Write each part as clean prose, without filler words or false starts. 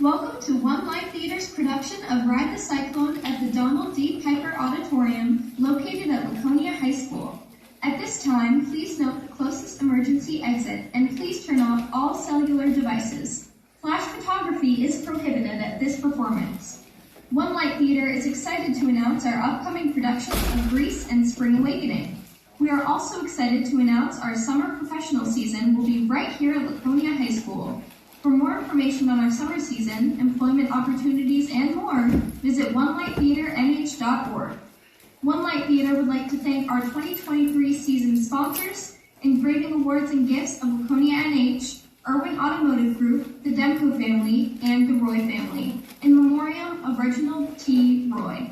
Welcome to One Light Theater's production of Ride the Cyclone at the Donald D. Piper Auditorium, located at Laconia High School. At this time, please note the closest emergency exit, and please turn off all cellular devices. Flash photography is prohibited at this performance. One Light Theater is excited to announce our upcoming productions of Grease and Spring Awakening. We are also excited to announce our summer professional season will be right here at Laconia High School. For more information on our summer season, employment opportunities, and more, visit onelighttheaternh.org. One Light Theater would like to thank our 2023 season sponsors, Engraving Awards and Gifts of Laconia NH, Irwin Automotive Group, the Demko family, and the Roy family, in memoriam of Reginald T. Roy.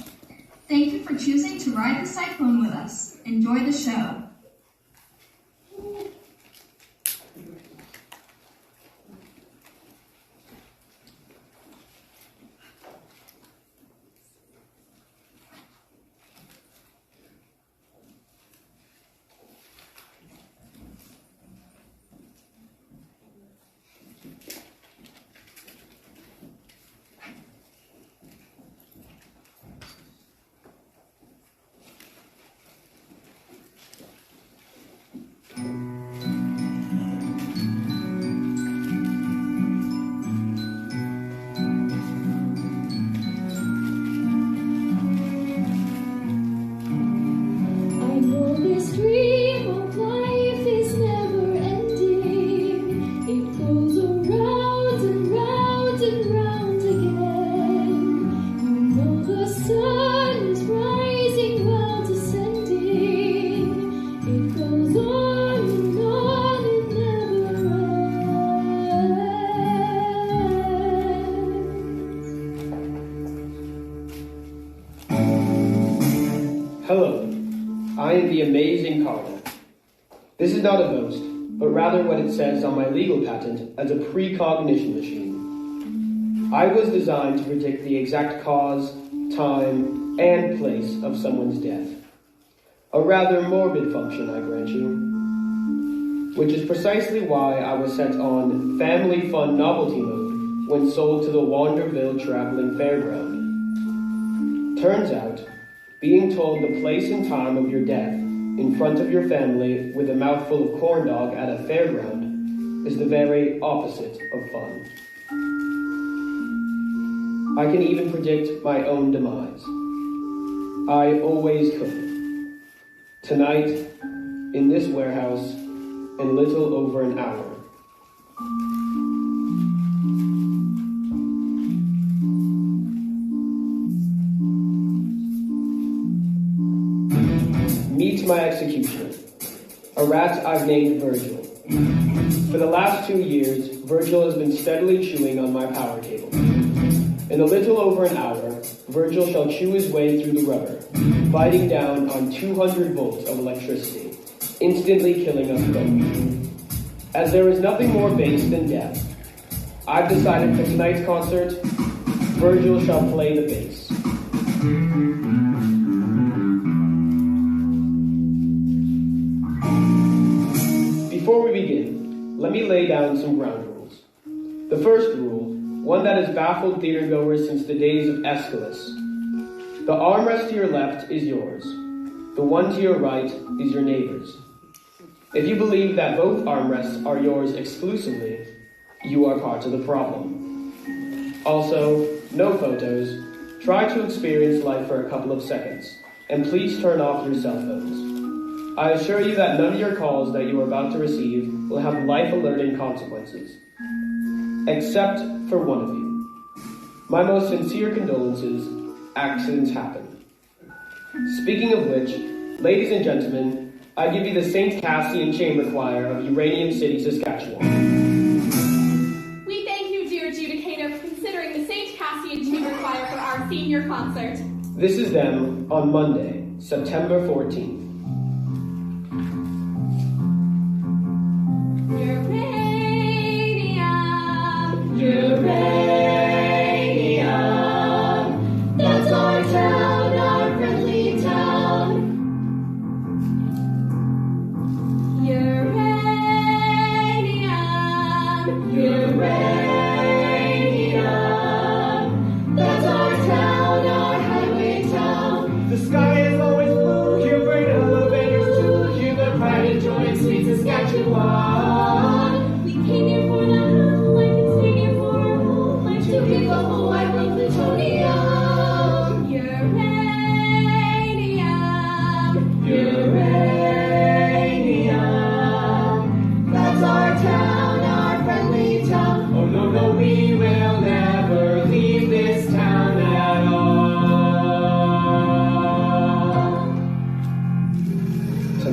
Thank you for choosing to ride the Cyclone with us. Enjoy the show. Hello, I am the amazing Carter. This is not a boast, but rather what it says on my legal patent as a precognition machine. I was designed to predict the exact cause, time, and place of someone's death. A rather morbid function, I grant you. Which is precisely why I was set on Family Fun Novelty Mode when sold to the Wanderville Traveling Fairground. Turns out, being told the place and time of your death in front of your family with a mouthful of corn dog at a fairground is the very opposite of fun. I can even predict my own demise. I always could. Tonight, in this warehouse, in little over an hour. Meet my executioner, a rat I've named Virgil. For the last 2 years, Virgil has been steadily chewing on my power cable. In a little over an hour, Virgil shall chew his way through the rubber, biting down on 200 volts of electricity, instantly killing us both. As there is nothing more base than death, I've decided for tonight's concert, Virgil shall play the bass. Before we begin, let me lay down some ground rules. The first rule, one that has baffled theatergoers since the days of Aeschylus. The armrest to your left is yours. The one to your right is your neighbor's. If you believe that both armrests are yours exclusively, you are part of the problem. Also, no photos. Try to experience life for a couple of seconds, and please turn off your cell phones. I assure you that none of your calls that you are about to receive will have life-alerting consequences. Except for one of you. My most sincere condolences. Accidents happen. Speaking of which, ladies and gentlemen, I give you the St. Cassian Chamber Choir of Uranium City, Saskatchewan. We thank you, dear adjudicator, for considering the St. Cassian Chamber Choir for our senior concert. This is them on Monday, September 14th. Uranium, that's our town, our friendly town. Uranium, uranium.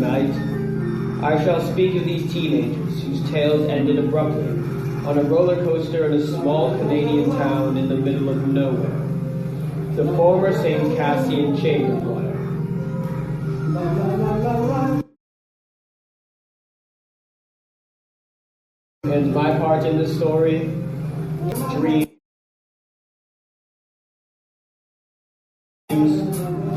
Tonight, I shall speak of these teenagers whose tales ended abruptly on a roller coaster in a small Canadian town in the middle of nowhere. The former St. Cassian Chamber Choir. And my part in the story, dreams.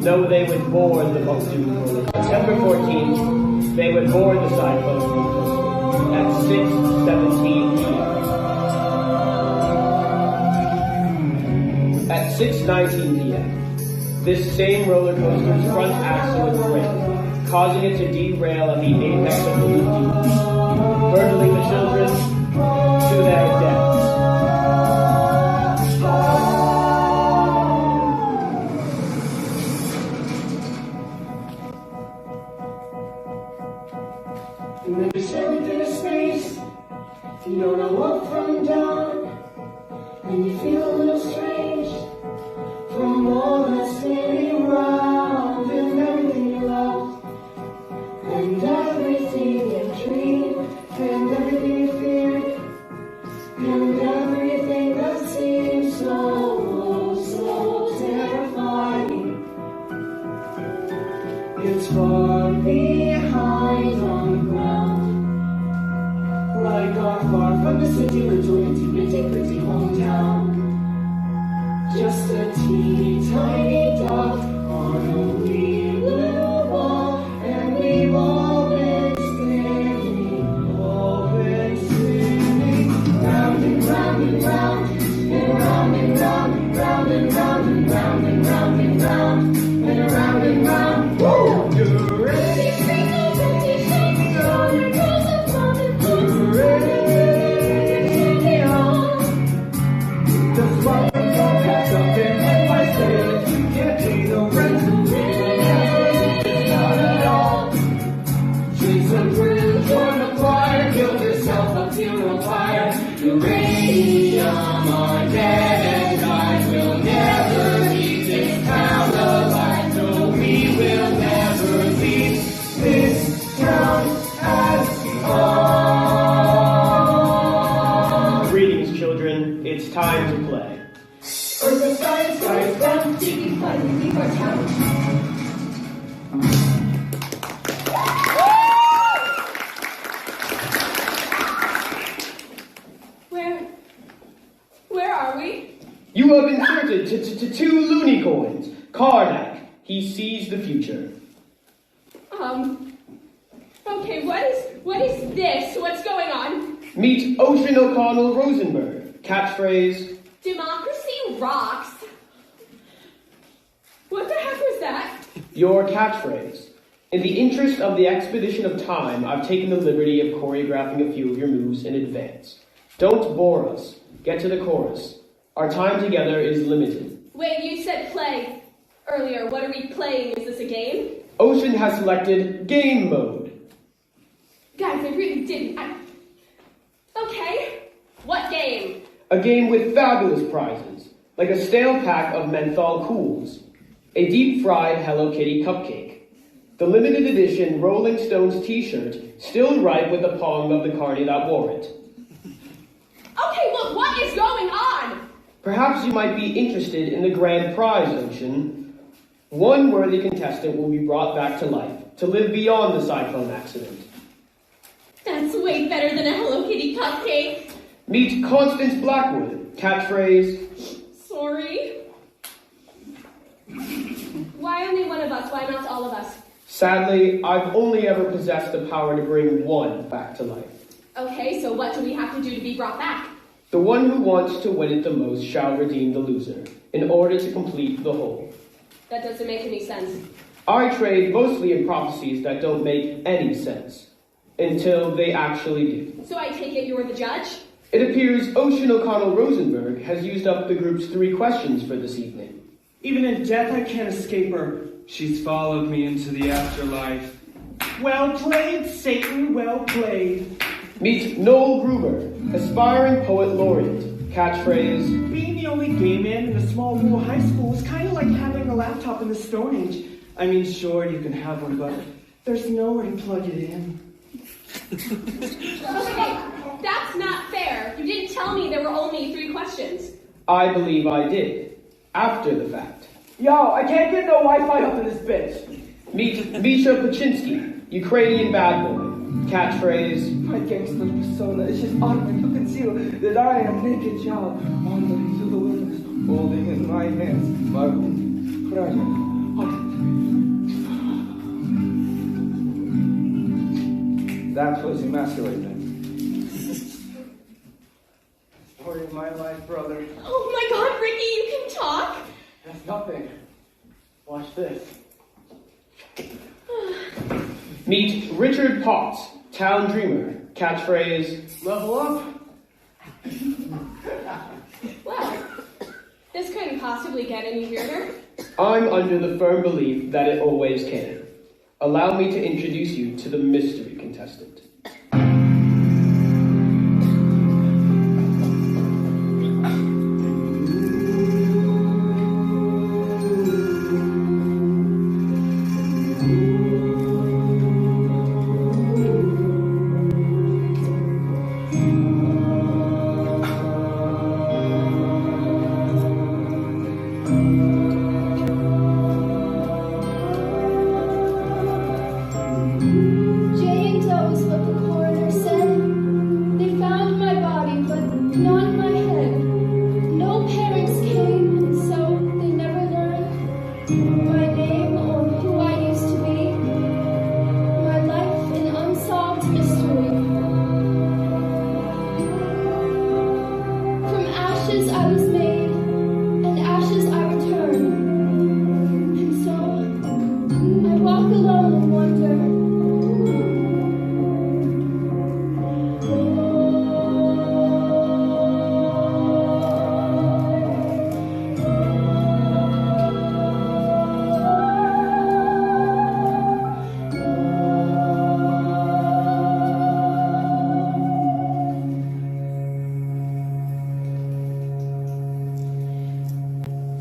No, they would board the multitude roller. September 14th, they would board the cyclone roller coaster at 6:17 p.m. At 6:19 p.m., this same roller coaster's front axle would break, causing it to derail at the apex of the loop, hurtling the children to their deaths. And then you're sailing through space, you don't know up from down, and you feel a little strange from all that's spinning around, and everything you love, and everything you dream, and everything you fear, and everything that seems so terrifying. It's far behind on the ground, like our far from the city little itty-bitty hometown. Just a teeny tiny dot on a wee little ball, and we've all been spinning, round and round and round, and round and round, round and round and round and round and round, and round and round. Woo! You're ready, that's why I'm gonna catch up in with my sailor. You can't pay the rent, it's not at all. Chase a bridge, join the choir, build yourself a funeral pyre. Uranium are dead and guys will never leave this town alive. No, we will never leave this town at all. Greetings, children. It's time to play. Earth the sky is brown, deep by the deep our town. Where are we? You have inserted to two loony coins. Karnak, he sees the future. Okay, what is this? What's going on? Meet Ocean O'Connell Rosenberg. Catchphrase, Democracy rocks. What the heck was that? your catchphrase. In the interest of the expedition of time, I've taken the liberty of choreographing a few of your moves in advance. Don't bore us. Get to the chorus. Our time together is limited. Wait, you said play earlier. What are we playing? Is this a game? Ocean has selected game mode. Guys, I really didn't. Okay. What game? A game with fabulous prizes, like a stale pack of menthol cools, a deep-fried Hello Kitty cupcake, the limited edition Rolling Stones t-shirt, still ripe with the pong of the carny that wore it. Okay, look, what is going on? Perhaps you might be interested in the grand prize, Ocean. One worthy contestant will be brought back to life, to live beyond the cyclone accident. That's way better than a Hello Kitty cupcake. Meet Constance Blackwood. Catchphrase, Sorry. Why only one of us? Why not all of us? sadly, I've only ever possessed the power to bring one back to life. Okay, so what do we have to do to be brought back? The one who wants to win it the most shall redeem the loser, in order to complete the whole. That doesn't make any sense. I trade mostly in prophecies that don't make any sense, until they actually do. So I take it you're the judge? It appears Ocean O'Connell Rosenberg has used up the group's 3 questions for this evening. Even in death I can't escape her. She's followed me into the afterlife. Well played, Satan, well played. Meet Noel Gruber, aspiring poet laureate. Catchphrase, Being the only gay man in a small rural high school is kind of like having a laptop in the Stone Age. I mean, sure, you can have one, but There's nowhere to plug it in. Okay, that's not fair. You didn't tell me there were only 3 questions. I believe I did, after the fact. Yo, I can't get no Wi-Fi up in this bitch. Meet Misha Pachinsky, Ukrainian bad boy. Catchphrase, My gangster persona is just utterly to conceal that I am naked child wandering through the wilderness, holding in my hands my own fragile. That was emasculating. Story of my life, brother. Oh my God, Ricky, you can talk? That's nothing. Watch this. meet Richard Potts, town dreamer. Catchphrase, Level up. Well, this couldn't possibly get any weirder. I'm under the firm belief that it always can. Allow me to introduce you to the mystery contestant.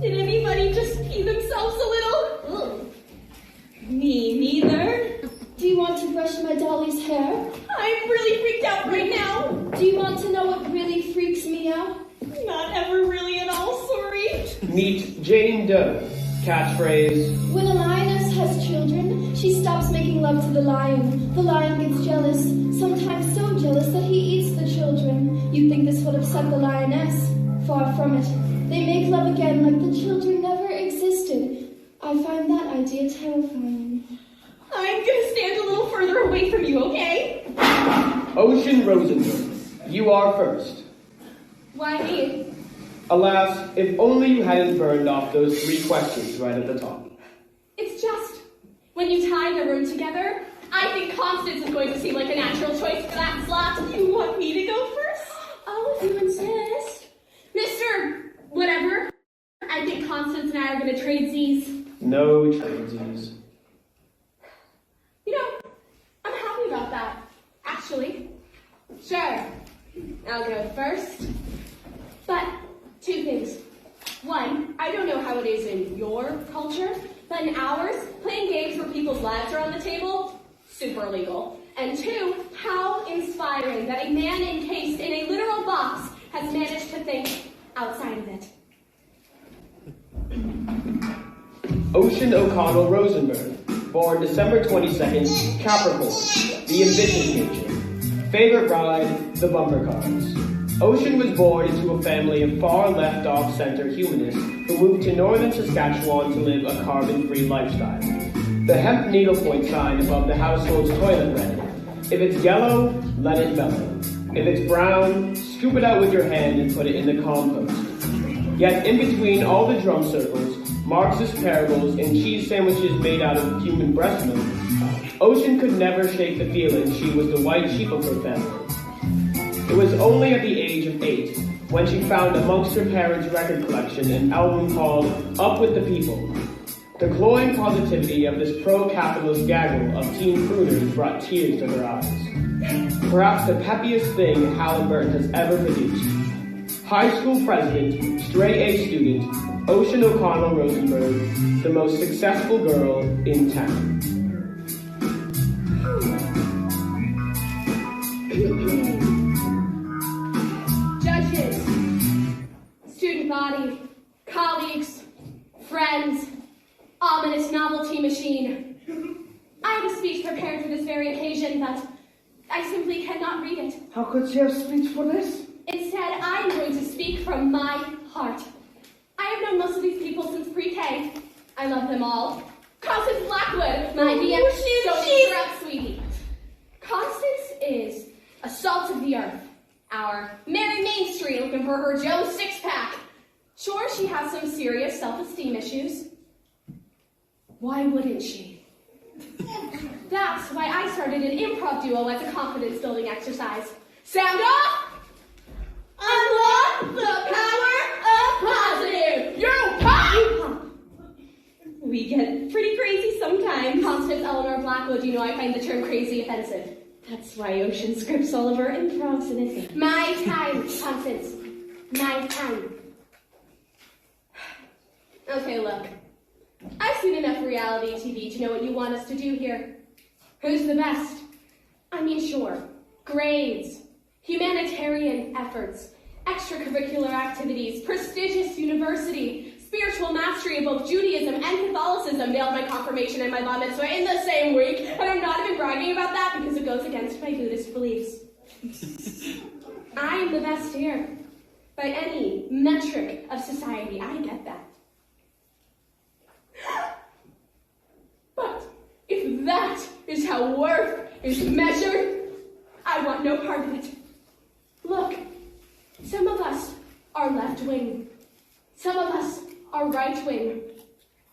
Did anybody just pee themselves a little? Ugh. Me neither. Do you want to brush my dolly's hair? I'm really freaked out right now. Do you want to know what really freaks me out? Not ever really at all, sorry. Meet Jane Doe. Catchphrase, When a lioness has children, she stops making love to the lion. The lion gets jealous, sometimes so jealous that he eats the children. You'd think this would upset the lioness. Far from it. They make love again like the children never existed. I find that idea terrifying. I'm gonna stand a little further away from you, okay? Ocean Rosenberg. You are first. Why me? Alas, if only you hadn't burned off those 3 questions right at the top. It's just, when you tie the room together, I think Constance is going to seem like a natural choice for that slot. You want me to go first? Oh, if you insist. Mr. Whatever. I think Constance and I are going to trade Z's. No tradesies. You know, I'm happy about that, actually. Sure, I'll go first. But 2 things. 1, I don't know how it is in your culture, but in ours, playing games where people's lives are on the table, super illegal. And 2, how inspiring that a man encased in a literal box has managed to think outside of it. Ocean O'Connell Rosenberg, born December 22nd, Capricorn, the ambitious nature. Favorite ride, the bumper cars. Ocean was born into a family of far left off-center humanists who moved to northern Saskatchewan to live a carbon-free lifestyle. The hemp needlepoint sign above the household's toilet read, "If it's yellow, let it mellow. If it's brown, scoop it out with your hand and put it in the compost." Yet in between all the drum circles, Marxist parables, and cheese sandwiches made out of human breast milk, Ocean could never shake the feeling she was the white sheep of her family. It was only at the age of 8 when she found amongst her parents' record collection an album called Up With the People. The cloying positivity of this pro-capitalist gaggle of teen crooners brought tears to her eyes. Perhaps the peppiest thing Halliburton has ever produced. High school president, straight A student, Ocean O'Connell Rosenberg, the most successful girl in town. prepared for this very occasion, but I simply cannot read it. How could she have speech for this? Instead, I am going to speak from my heart. I have known most of these people since pre-K. I love them all. Constance Blackwood, my BF. Don't interrupt, sweetie. Constance is a salt of the earth. Our Mary Main Street looking for her Joe six-pack. Sure, she has some serious self-esteem issues. Why wouldn't she? That's why I started an improv duo as a confidence-building exercise. Sound off! Unlock the power of positive! You pop! We get pretty crazy sometimes. Constance Eleanor Blackwood, you know I find the term crazy offensive. That's why Ocean scripts all of our improvs in it. My time, Constance. My time. Okay, look. I've seen enough reality TV to know what you want us to do here. Who's the best? I mean, sure. Grades, humanitarian efforts, extracurricular activities, prestigious university, spiritual mastery of both Judaism and Catholicism, nailed my confirmation and my bar mitzvah in the same week, and I'm not even bragging about that because it goes against my Buddhist beliefs. I'm the best here. By any metric of society, I get that. But if that is how worth is measured, I want no part of it. Look, some of us are left-wing. Some of us are right-wing.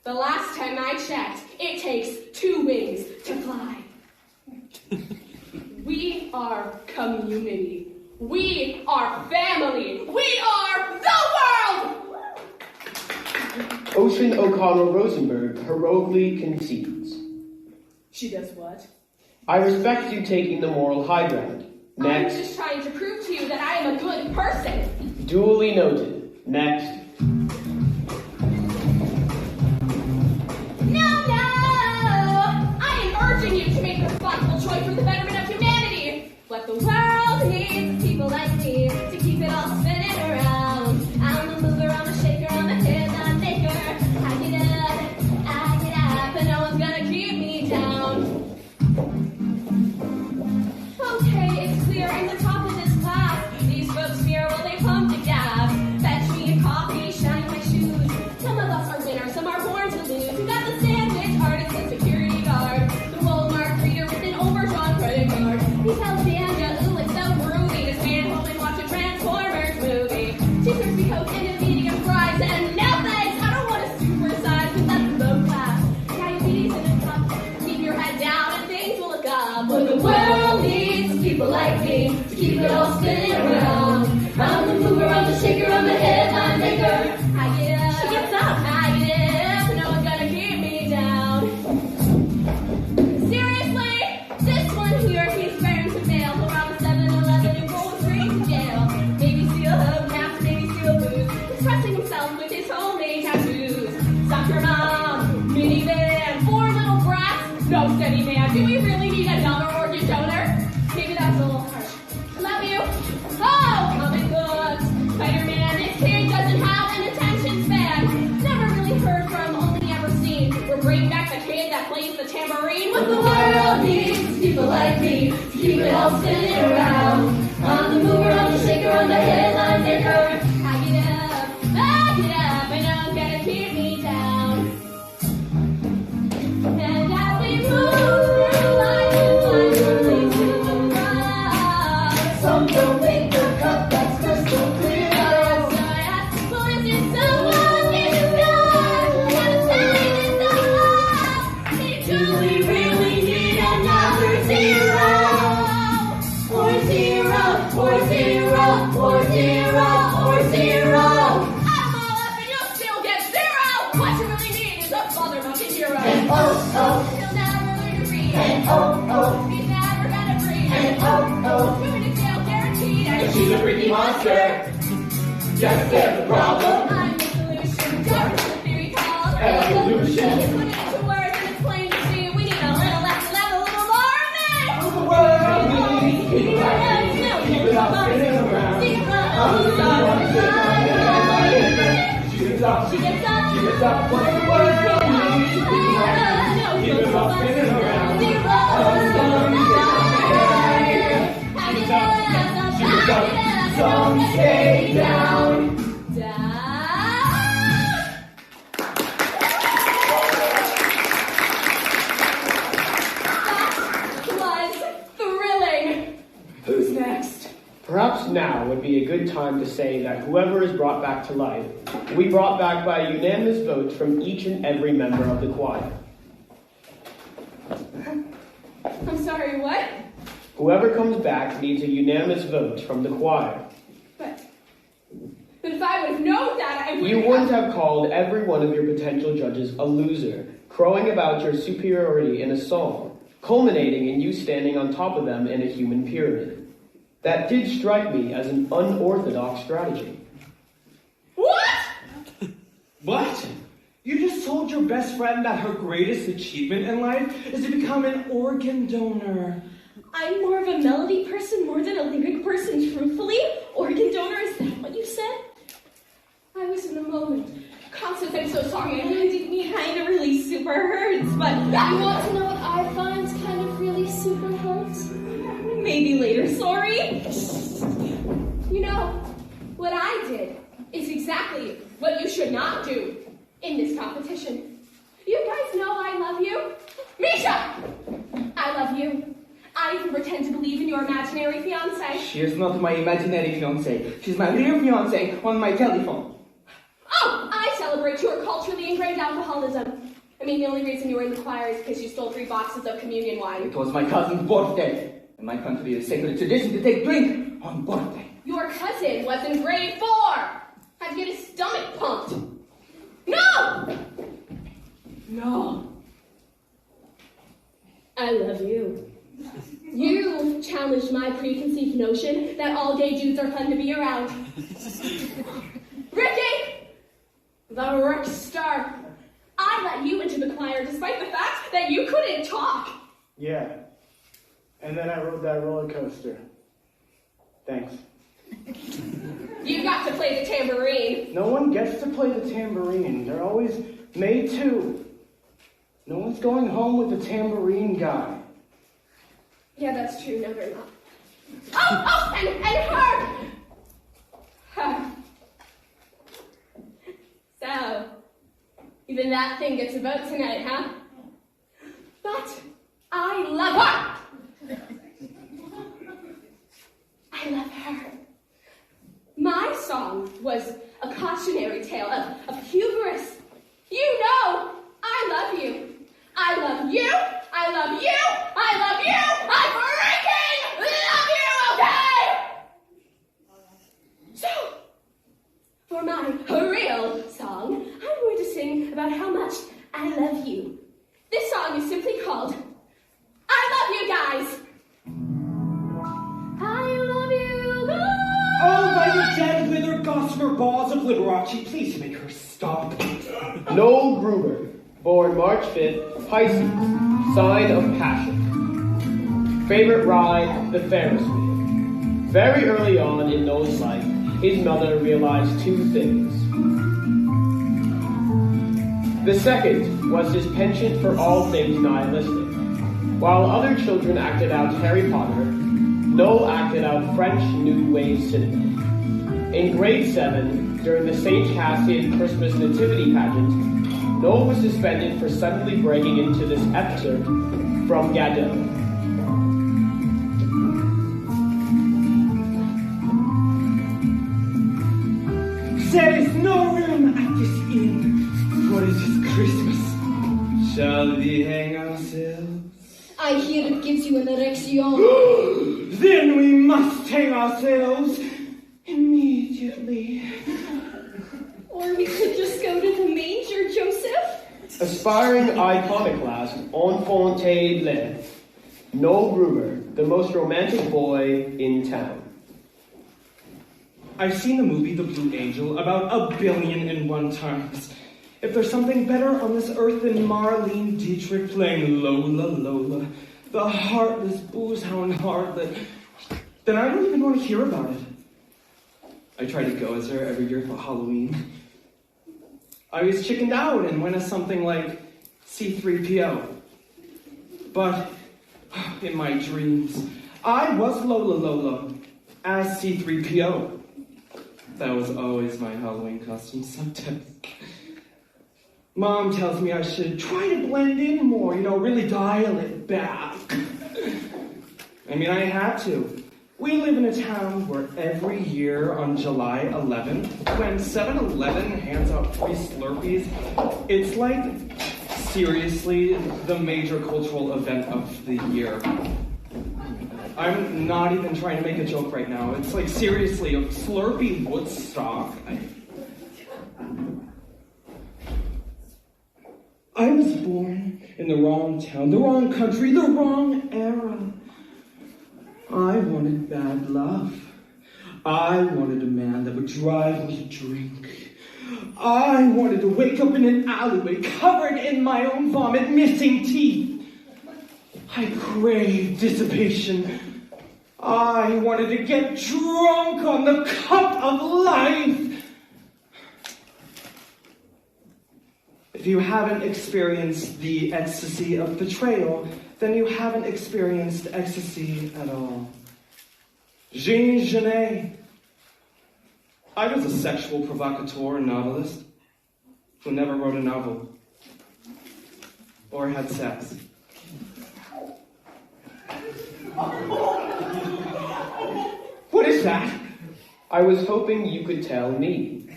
The last time I checked, it takes 2 wings to fly. We are community. We are family. We are the world! Ocean O'Connell Rosenberg heroically concedes. She does what? I respect you taking the moral high ground. Next. I'm just trying to prove to you that I am a good person. Duly noted. Next. No! I am urging you to make a responsible choice for the betterment of humanity. What the world needs is people like me to keep it all spinning around. I'm the mover, I'm the shaker, I'm the headline maker. I get up, and no one's gonna keep me down. Okay, it's clear I'm the top of this class. These folks here, well, they pump the gas. Fetch me a coffee, shine my shoes. Some of us are winners, some are born to lose. We got the sandwich artist and security guard. The Walmart reader with an overdrawn credit card. He tells Danja, ooh, it's so groovy to stand home and watch a Transformers movie. She serves me Coke and a medium fries, and no thanks, I don't want to supersize, cause that's low class. Diabetes in a cup, keep your head down and things will look up. What the world needs is people like me to keep it all spinning around. I'm the mover, I'm the shaker, I'm the headline maker. I get up, she gets up, I get up, no one's gonna keep me down. Seriously, this one here, he's wearing some mail around 7-Eleven and rolling straight to jail. Maybe steal hubcaps, maybe steal booze, expressing himself with his homemade tattoos. Soccer mom, minivan, 4 little brats, no steady man. Do we really need another organ donor? Maybe that's a little harsh. Love you. Oh, comic books. Spider-Man, this kid doesn't have an attention span. Never really heard from, only ever seen. We're bringing back the kid that plays the tambourine. What the world needs is people like me to keep it all spinning around. I'm the mover, I'm the shaker, I'm the headline maker. I get up, and no one's gonna keep me down. And as we move through life and find a place to arrive. Some don't make the cup that's crystal clear. So I ask, well, is it someone in love? Gotta say this out loud. Do we really need another zero? Or zero, or zero, or zero, or zero. I'm all up and you'll still get zero. What you really need is a motherfucking hero. And oh, He'll never learn to read. and oh, He's never gonna breathe. and oh. Going to jail guaranteed. And she's a freaky monster. Yes, there's a problem. I'm the solution. Darkness the theory called Evolution. Put it into words and it's plain to see. We need a little less of that, a little more of this. The world needs people like me to keep it all spinning around. I'm the she gets up, She gets up. she gets up. What the world needs people like me to keep it all spinning around. Perhaps now would be a good time to say that whoever is brought back to life will be brought back by a unanimous vote from each and every member of the choir. I'm sorry, what? Whoever comes back needs a unanimous vote from the choir. But if I would have known that, I would You wouldn't have called every one of your potential judges a loser, crowing about your superiority in a song, culminating in you standing on top of them in a human pyramid. That did strike me as an unorthodox strategy. What? What? You just told your best friend that her greatest achievement in life is to become an organ donor. I'm more of a melody person more than a lyric person, truthfully. Organ donor, is that what you said? I was in the moment. Constance, I'm so sorry. I didn't mean kind of really super hurts, but... You want to know what I find kind of really super hurts? Maybe later, sorry. You know, what I did is exactly what you should not do in this competition. You guys know I love you. Misha! I love you. I even pretend to believe in your imaginary fiancé. She is not my imaginary fiancé. She's my real fiancé on my telephone. Oh, I celebrate your culturally ingrained alcoholism. I mean, the only reason you were in the choir is because you stole 3 boxes of communion wine. It was my cousin's birthday. In my country, it's sacred tradition to take drink on birthday. Your cousin was in grade 4. Had to get his stomach pumped. No! No. I love you. You challenged my preconceived notion that all gay dudes are fun to be around. Ricky! The rock star. I let you into the choir despite the fact that you couldn't talk. Yeah. And then I rode that roller coaster. Thanks. You got to play the tambourine. No one gets to play the tambourine. They're always made to. No one's going home with the tambourine guy. Yeah, that's true. No, they're not. Oh, and her! So, even that thing gets a vote tonight, huh? But I love her! I love her. My song was a cautionary tale of hubris. You know, I love you. I love you. I love you. I love you. I freaking love you, okay? So, for my real song, I'm going to sing about how much I love you. This song is simply called I Love You Guys. I love you guys. Oh, by the dead withered gossamer balls of Liberace, please make her stop. Noel Gruber, born March 5th, Pisces, sign of passion. Favorite ride, the Ferris wheel. Very early on in Noel's life, his mother realized 2 things. The second was his penchant for all things nihilistic. While other children acted out Harry Potter, Noel acted out French New Wave cinema. In grade 7, during the St. Cassian Christmas Nativity pageant, Noel was suspended for suddenly breaking into this excerpt from Gadot. There is no room at this inn, for it is Christmas. Shall we hang ourselves? I hear it gives you an erection. Then we must hang ourselves immediately. Or we could just go to the manger, Joseph. Aspiring iconoclast, enfant terrible, Noel Gruber, the most romantic boy in town. I've seen the movie The Blue Angel about 1,000,001 times. If there's something better on this earth than Marlene Dietrich playing Lola Lola, the heartless booze-hound harlot, then I don't even want to hear about it. I try to go as her every year for Halloween. I always chickened out and went as something like C-3PO. But in my dreams, I was Lola Lola as C-3PO. That was always my Halloween costume sometimes. Mom tells me I should try to blend in more, really dial it back. I mean, I had to. We live in a town where every year on July 11th, when 7-Eleven hands out free Slurpees, it's like, seriously, the major cultural event of the year. I'm not even trying to make a joke right now. It's like, seriously, a Slurpee Woodstock. I was born in the wrong town, the wrong country, the wrong era. I wanted bad love. I wanted a man that would drive me to drink. I wanted to wake up in an alleyway covered in my own vomit, missing teeth. I craved dissipation. I wanted to get drunk on the cup of life. If you haven't experienced the ecstasy of betrayal, then you haven't experienced ecstasy at all. Jean Genet. I was a sexual provocateur and novelist who never wrote a novel or had sex. What is that? I was hoping you could tell me.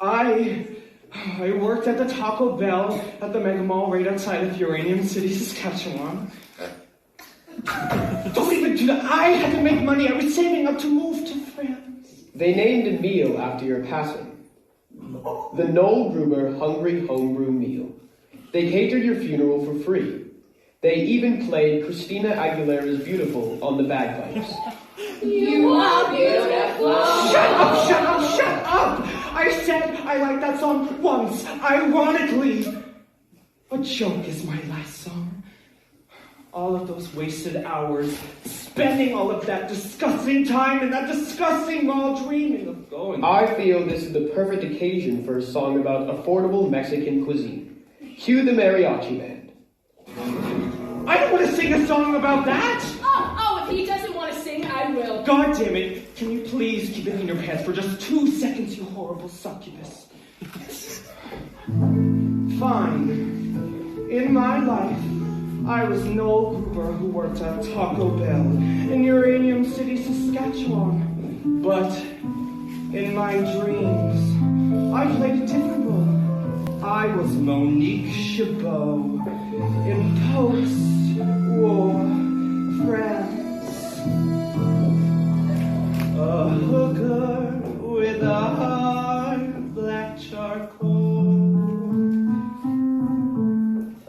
I worked at the Taco Bell at the Mega Mall right outside of Uranium City, Saskatchewan. Don't even do that. I had to make money. I was saving up to move to France. They named a meal after your passing. The Noel Gruber Hungry Homebrew Meal. They catered your funeral for free. They even played Christina Aguilera's Beautiful on the bagpipes. You are beautiful. Shut up, shut up, shut up! I said I liked that song once, ironically. A joke is my last song. All of those wasted hours, spending all of that disgusting time in that disgusting mall dreaming of going. I feel this is the perfect occasion for a song about affordable Mexican cuisine. Cue the mariachi band. I don't want to sing a song about that! Oh, if he doesn't want to sing, I will. God damn it, can you please keep it in your pants for just 2 seconds, you horrible succubus? Fine. In my life, I was Noel Gruber who worked at Taco Bell in Uranium City, Saskatchewan. But in my dreams, I played a different role. I was Monique Chabot in post-war France. A hooker with a heart of black charcoal.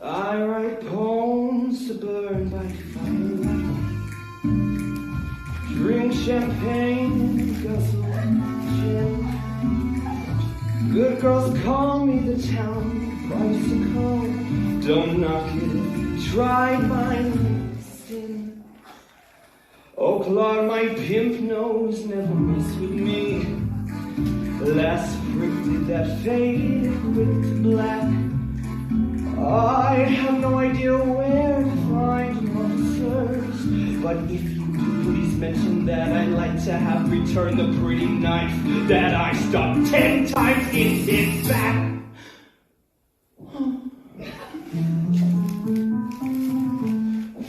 I write poems to burn by firelight. Drink champagne, guzzle gin. Good girls call me the town bicycle. Don't knock it, try my sin. Oh, Claude, my pimp nose never mess with me. The last prick did that fade quick to black. I have no idea where to find officers, but if you do, please mention that I'd like to have returned the pretty knife that I stuck 10 times in his back.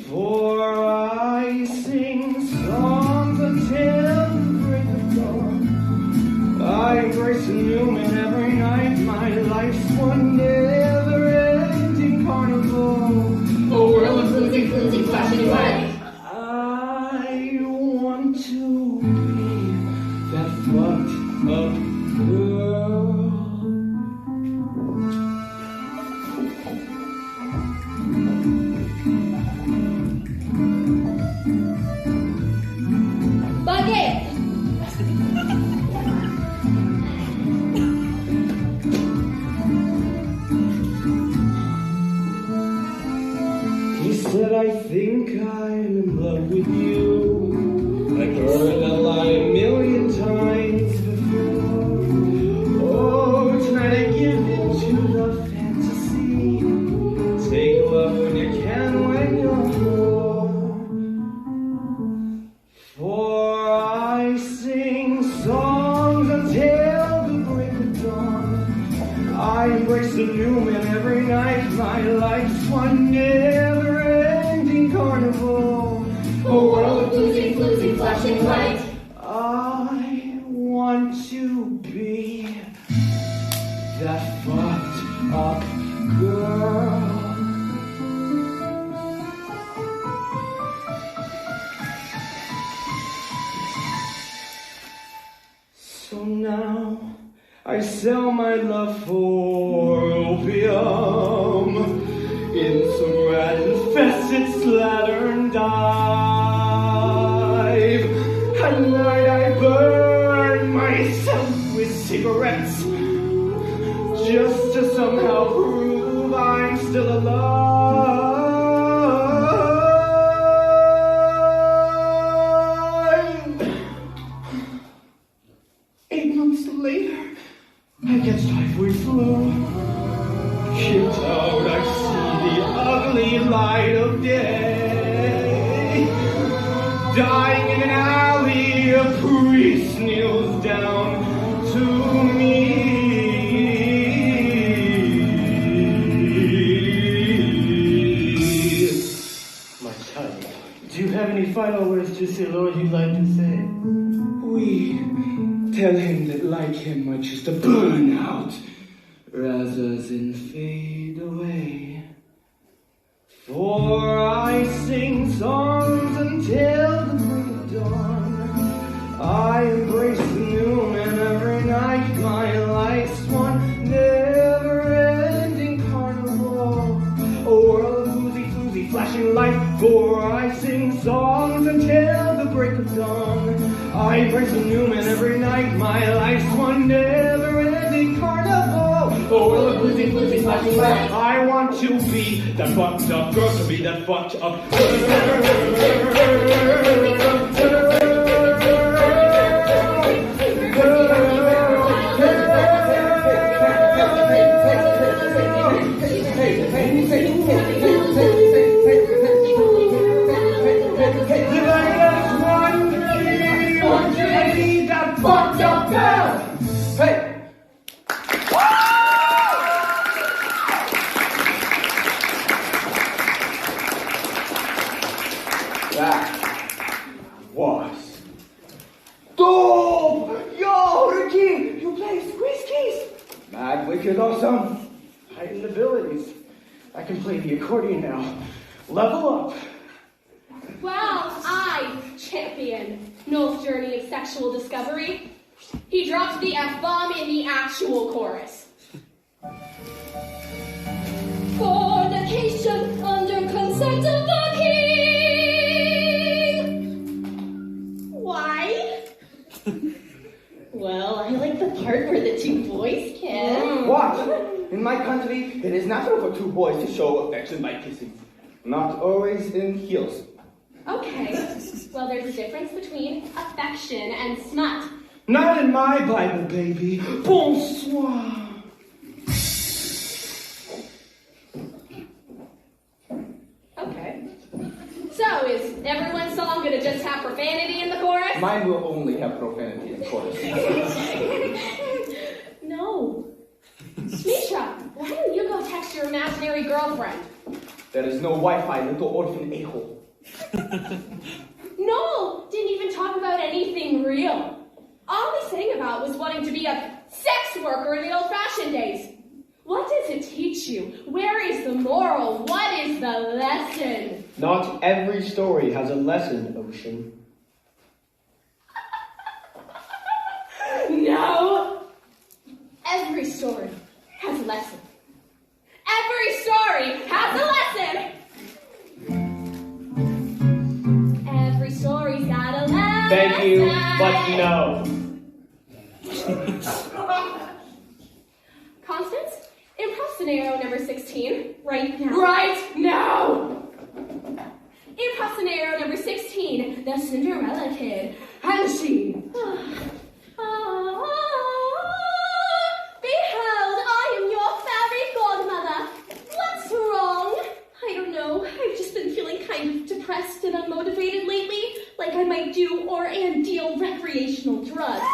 For I sing songs until the break of dawn. I embrace a new man every night. My life's one never-ending carnival. A world of floozy, flashing lights. I want to be that fucked up girl. Bucket! He said, I think I'm in love with you. I've heard that lie a million times before. Oh, tonight I give in to the fantasy. Take love when you can, when you're poor. For I sing songs until the break of dawn. I embrace the new man every night. My life's one never-ending carnival. A world of floozy, floozy, flashing light. I want to be that fucked up girl. So now I sell my love for opium in some rat-infested slattern dive. At night I burn myself with cigarettes just to somehow prove I'm still alive. 8 months later, I get typhoid flu. Kicked out, I see the ugly light of day. Dying in an alley, a priest kneels down to me. My son, do you have any final words to say, Lord, you'd like to say? We tell him that like him I choose to burn out rather than fade away. For I sing songs until the break of dawn. I embrace the new man every night. My life's one never-ending carnival. A world of floozy, floozy, flashing light. For I sing songs until the break of dawn. I embrace a new man every night. My life's one never-ending carnival. Oh, well, a floozy, floozy, flashing light. I want to be that fucked up girl, to be that fucked up That was dope! Yo, Ricky, you play squeeze keys? Mad, wicked, awesome. Heightened abilities. I can play the accordion now. Level up. Well, I champion Noel's journey of sexual discovery. He dropped the F-bomb in the actual chorus. Fornication under consent of the king. Why? Well, I like the part where the two boys kiss. What? In my country, it is natural for two boys to show affection by kissing. Not always in heels. Okay, well, there's a difference between affection and smut. Not in my Bible, baby. Bonsoir. Okay. So, is everyone's song gonna just have profanity in the chorus? Mine will only have profanity, of course. No. Mitra, why don't you go text your imaginary girlfriend? There is no Wi-Fi, little orphan a-hole. Noel didn't even talk about anything real. All he sang about was wanting to be a sex worker in the old-fashioned days. What does it teach you? Where is the moral? What is the lesson? Not every story has a lesson, Ocean. No. Every story has a lesson. Every story has a lesson. Every story's got a lesson. Thank you, but no. Constance, improv scenario number 16, right now. Right now! Improv scenario number 16, the Cinderella Kid. And she... Behold, I am your fairy godmother. What's wrong? I don't know. I've just been feeling kind of depressed and unmotivated lately, like I might do or and deal recreational drugs.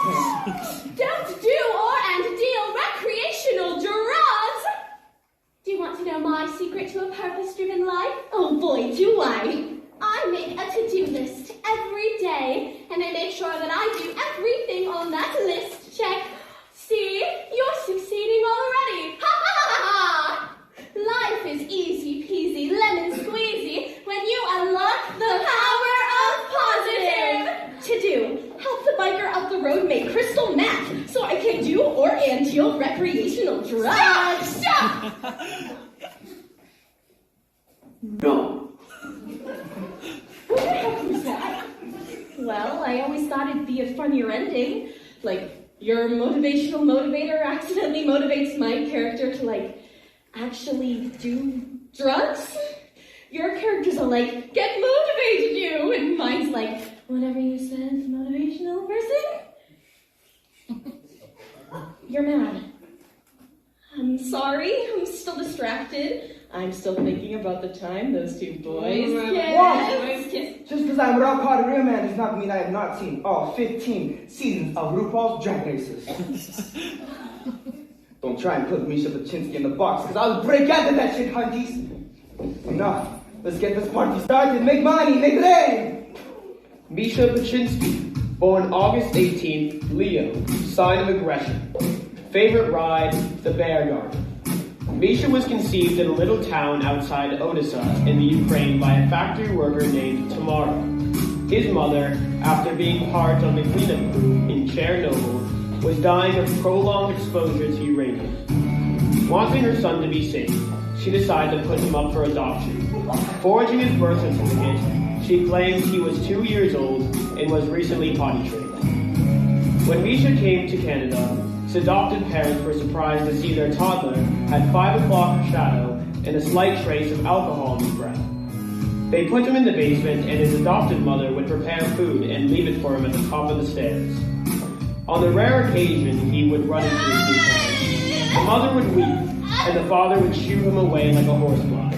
Don't do or and deal recreational drugs! Do you want to know my secret to a purpose-driven life? Oh boy, do I! I make a to-do list every day, and I make sure that I do everything on that list. Check. See? You're succeeding already. Ha ha ha ha! Life is easy peasy, lemon squeezy when you unlock the power of positive. To do. Help the biker up the road make crystal meth so I can do or and deal recreational drugs. Stop! No. What the heck was that? Well, I always thought it'd be a funnier ending. Like, your motivational motivator accidentally motivates my character to, like, actually do drugs? Your characters are like, get motivated, you! And mine's like, whatever you said, motivational person? You're mad. I'm sorry, I'm still distracted. I'm still thinking about the time those two boys kissed. Just because I'm rock hard real man does not mean I have not seen all 15 seasons of RuPaul's Drag Races. Don't try and put Misha Paczynski in the box, because I'll break out of that shit, hunkies. Enough. Let's get this party started. Make money, make it rain. Misha Paczynski, born August 18th, Leo, sign of aggression. Favorite ride, the bear garden. Misha was conceived in a little town outside Odessa in the Ukraine by a factory worker named Tamara. His mother, after being part of the cleanup crew in Chernobyl, was dying of prolonged exposure to uranium. Wanting her son to be safe, she decided to put him up for adoption. Forging his birth certificate, she claimed he was 2 years old and was recently potty trained. When Misha came to Canada, his adopted parents were surprised to see their toddler had 5 o'clock shadow and a slight trace of alcohol in his breath. They put him in the basement, and his adopted mother would prepare food and leave it for him at the top of the stairs. On the rare occasion he would run into his new parents, the mother would weep, and the father would shoo him away like a horsefly.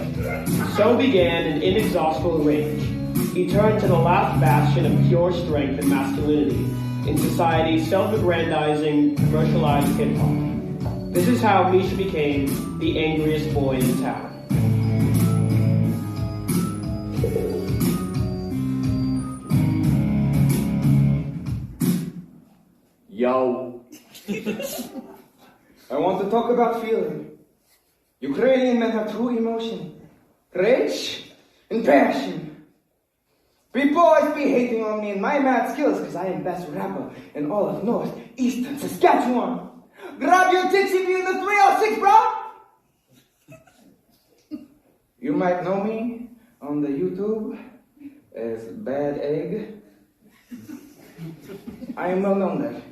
So began an inexhaustible rage. He turned to the last bastion of pure strength and masculinity in society's self-aggrandizing, commercialized hip-hop. This is how Misha became the angriest boy in town. Yo. I want to talk about feeling. Ukrainian men have true emotion, rage and passion. People always be hating on me and my mad skills because I am best rapper in all of North Eastern Saskatchewan. Grab your tits if you in the 306, bro! You might know me on the YouTube as Bad Egg. I am well known there.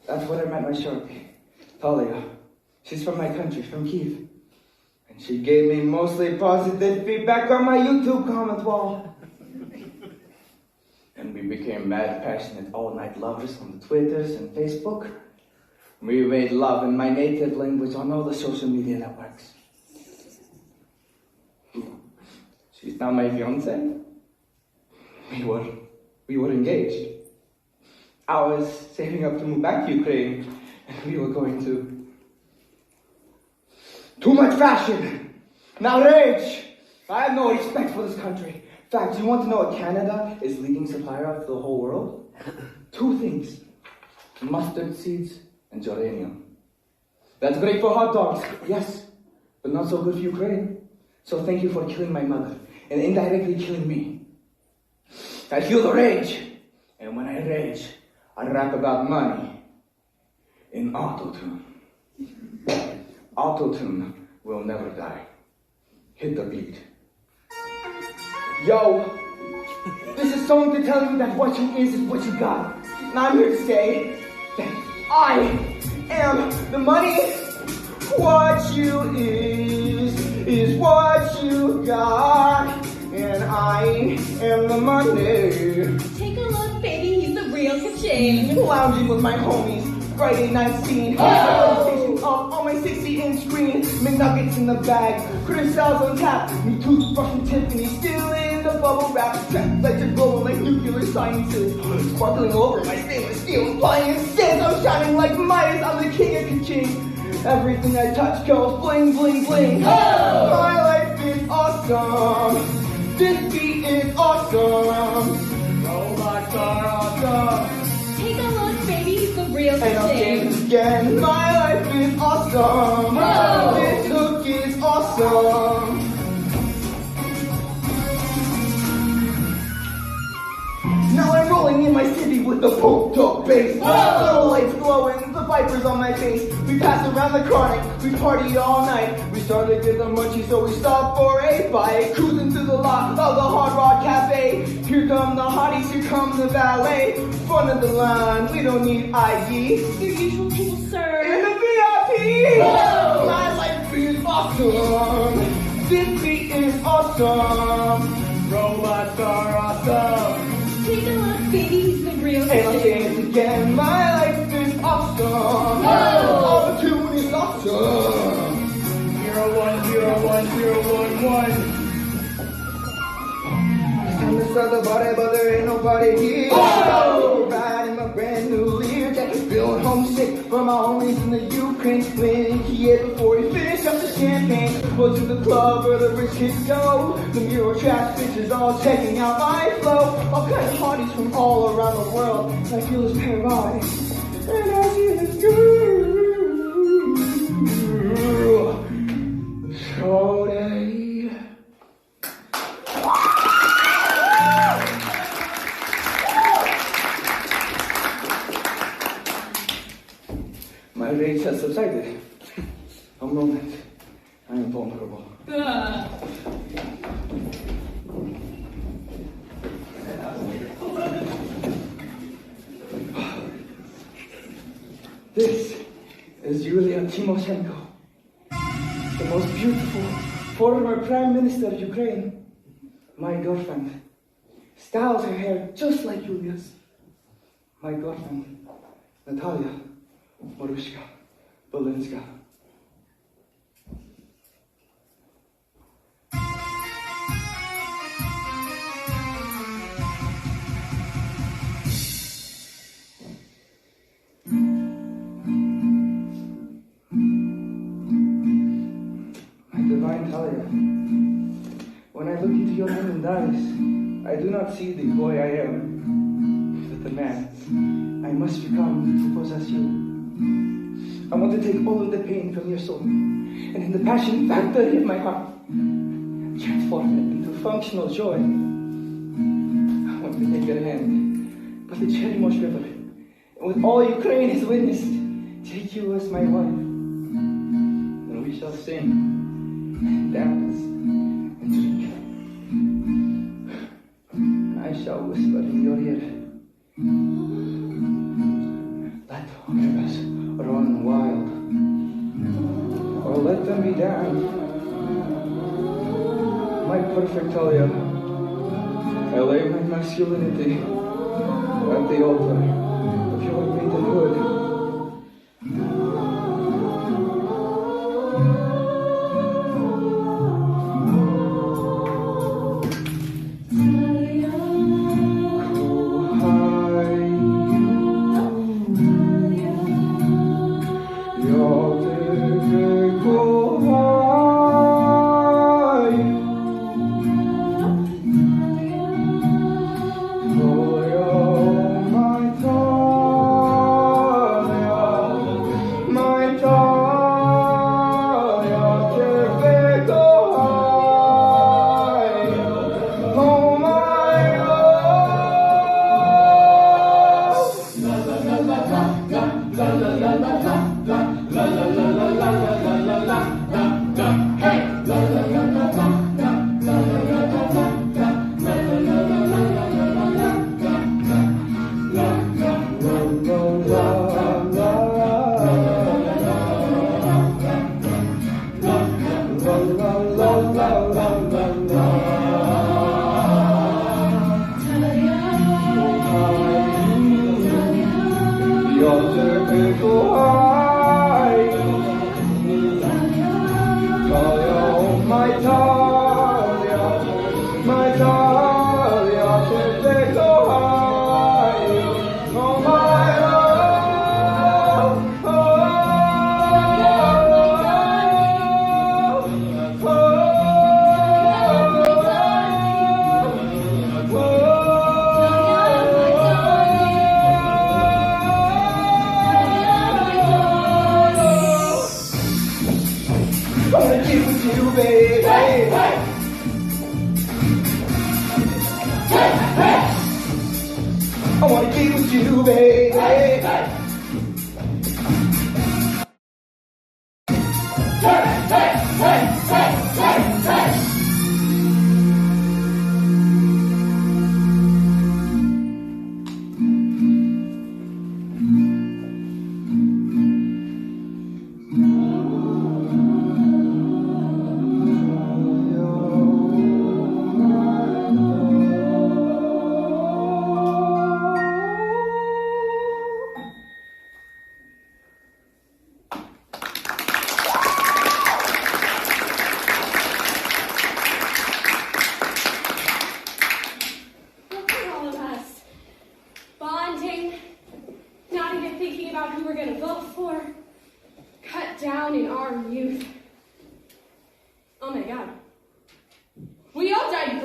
That's where I met my shorty, Talia. She's from my country, from Kiev. And she gave me mostly positive feedback on my YouTube comment wall. And we became mad, passionate, all-night lovers on the Twitters and Facebook. We made love in my native language on all the social media networks. She's now my fiancé. We were engaged. I was saving up to move back to Ukraine, and we were going to. Too much fashion! Now rage! I have no respect for this country. In fact, you want to know what Canada is leading supplier of to the whole world? 2 things. Mustard seeds and geranium. That's great for hot dogs, yes, but not so good for Ukraine. So thank you for killing my mother, and indirectly killing me. I feel the rage, and when I rage, I rap about money in autotune. Autotune will never die. Hit the beat. Yo, this is song to tell you that what you is what you got. And I'm here to say that I am the money. What you is what you got. And I am the money. Take a look, baby, he's the real ka-ching. Lounging with my homies, Friday night scene. Notifications off on my 60-inch screen. McNuggets in the bag, Cristal's on tap. Me toothbrush and Tiffany still in the bubble wrap. Lights are glowing like nuclear sciences. Sparkling over my stainless steel appliances. I'm shining like Midas, I'm the king of ka-ching. Everything I touch goes bling, bling, bling. My life again. My life is awesome. Whoa. This hook is awesome. Now I'm rolling in my city with the poked up bass. The lights glowing, the vipers on my face. We pass around the chronic, we party all night. We start to get the munchies, so we stop for a bite. Cruising through the lot of the Hard Rock Cafe. Here come the hotties, here come the valet. Front of the line, we don't need ID. Your usual table, sir. In the VIP! Whoa. My life is awesome. This beat is awesome. Robots are awesome. Take a look, baby, he's the real And I'll thing. say it again, my life is awesome. Whoa. All the tune is awesome. 010101. It's time to start the body, but there ain't nobody here. Whoa. Riding my brand new Learjet, feeling homesick for my homies in the Ukraine. When he ate before he finished up the champagne. Go to the club where the rich kids go. The Euro trash bitches all checking out my flow. All kinds of hotties from all around the world. I feel this paradise, and I see this girl. Shorty. My rage has subsided. A moment. I am vulnerable. This is Yulia Tymoshenko, the most beautiful former Prime Minister of Ukraine. My girlfriend styles her hair just like Yulia's. My girlfriend, Natalia Marushka Bolinska. My divine Talia, when I look into your hidden eyes, I do not see the boy I am, but the man I must become to possess you. I want to take all of the pain from your soul, and in the passion factory of my heart, transform it into functional joy. I want to take your hand by the Cherimosh River, and with all Ukraine has witnessed, take you as my wife. And we shall sing, and dance, and drink. And I shall whisper in your ear, let rivers run wild, or let them be damned. My perfect Talia, I lay my masculinity at the altar of your maidenhood.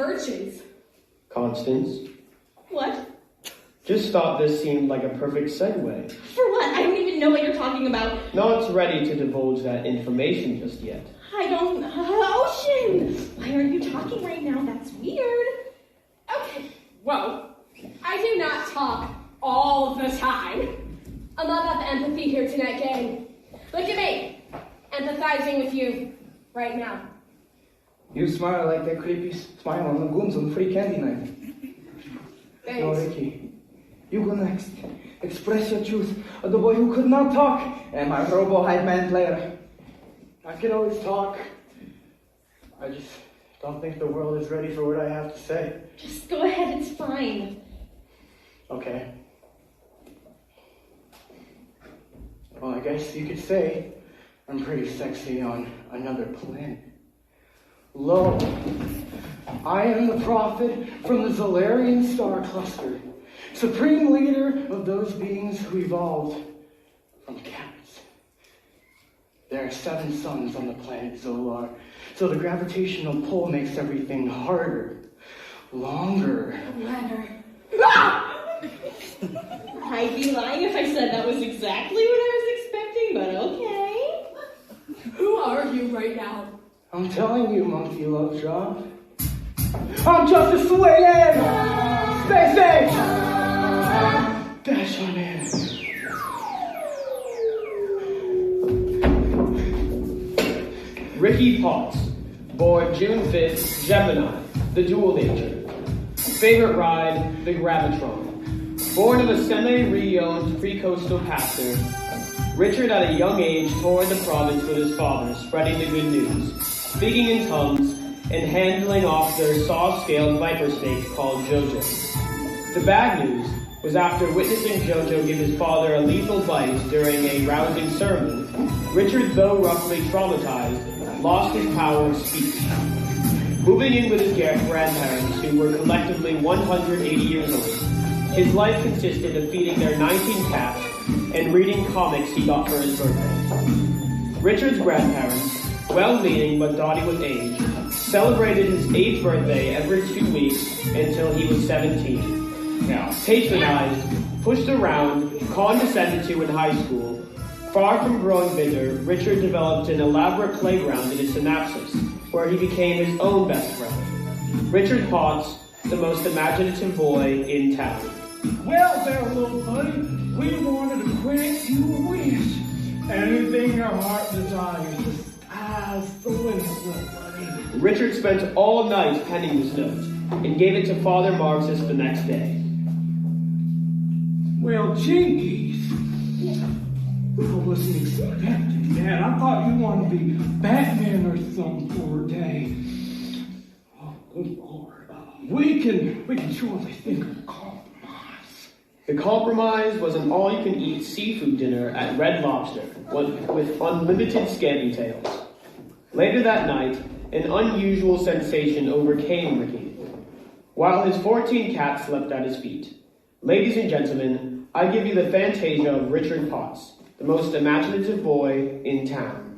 virtues. Constance, What? just thought this seemed like a perfect segue. For what? I don't even know what you're talking about. Not ready to divulge that information just yet. I don't... Ocean! Why aren't you talking right now? That's weird. Okay, well, I do not talk all the time. I'm all about the empathy here tonight, gang. Look at me, empathizing with you right now. You smile like that creepy smile on the goons on free candy night. Now, Thanks. Ricky, you go next. Express your truth of the boy who could not talk and my robo hype man player. I can always talk. I just don't think the world is ready for what I have to say. Just go ahead, it's fine. Okay. Well, I guess you could say I'm pretty sexy on another planet. Lo, I am the prophet from the Zolarian star cluster, supreme leader of those beings who evolved from cats. There are 7 suns on the planet Zolar, so the gravitational pull makes everything harder, longer. I'd be lying if I said that was exactly what I was expecting, but okay. Who are you right now? I'm telling you, Monkey Lovejaw. I'm just a swinging! Stay safe! Dash on in. Ricky Potts, born June 5th, Gemini, the dual nature. Favorite ride, the Gravitron. Born of a semi-re-owned pre-coastal pastor, Richard at a young age toured the province with his father, spreading the good news, speaking in tongues, and handling off their saw-scaled viper snake called Jojo. The bad news was after witnessing Jojo give his father a lethal bite during a rousing sermon, Richard, though roughly traumatized, lost his power of speech. Moving in with his grandparents, who were collectively 180 years old, his life consisted of feeding their 19 cats and reading comics he got for his birthday. Richard's grandparents, well-meaning but dotty with age, celebrated his 8th birthday every 2 weeks until he was 17. Now, patronized, pushed around, condescended to in high school, far from growing bitter, Richard developed an elaborate playground in his synapses, where he became his own best friend. Richard Potts, the most imaginative boy in town. Well there, little buddy, we wanted to grant you a wish. Anything your heart desires, the sky's the limit, little buddy. Richard spent all night penning this note, and gave it to Father Marxus the next day. Well, Jinkies, I wasn't expecting that. I thought you wanted to be Batman or something for a day. Oh, good Lord. We can surely think of a compromise. The compromise was an all-you-can-eat seafood dinner at Red Lobster, with unlimited scampi tails. Later that night, an unusual sensation overcame Ricky, while his 14 cats slept at his feet. Ladies and gentlemen, I give you the Fantasia of Richard Potts, the most imaginative boy in town.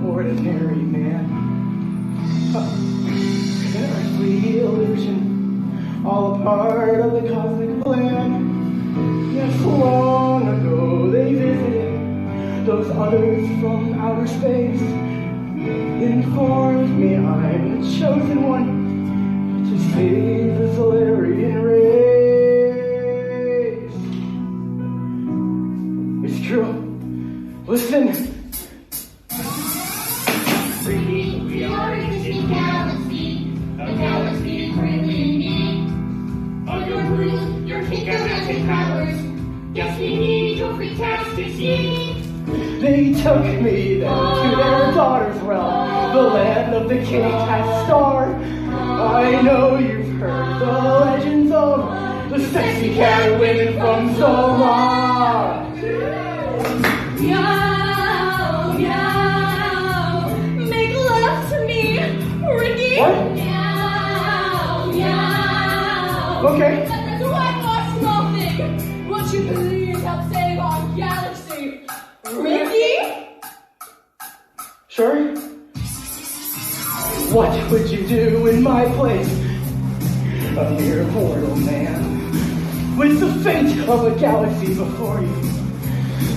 Ordinary man, an earthly illusion, all a part of the cosmic plan. Yes, long ago they visited those others from outer space, informed me I'm the chosen one to save the Solarian race. It's true. Listen. We are a distant galaxy, a galaxy currently in need of your rule, your kingdom powers. Yes, we need your fantastic seed. They took me then to their daughter's realm, the land of the king cat star. I know you've heard the legends of the sexy cat women from Zola. Meow, meow, make What? Meow, meow. Okay. That's a white box small thing. Would you please help save our galaxy? Ricky? Sure. What would you do in my place? A mere mortal man, with the fate of a galaxy before you,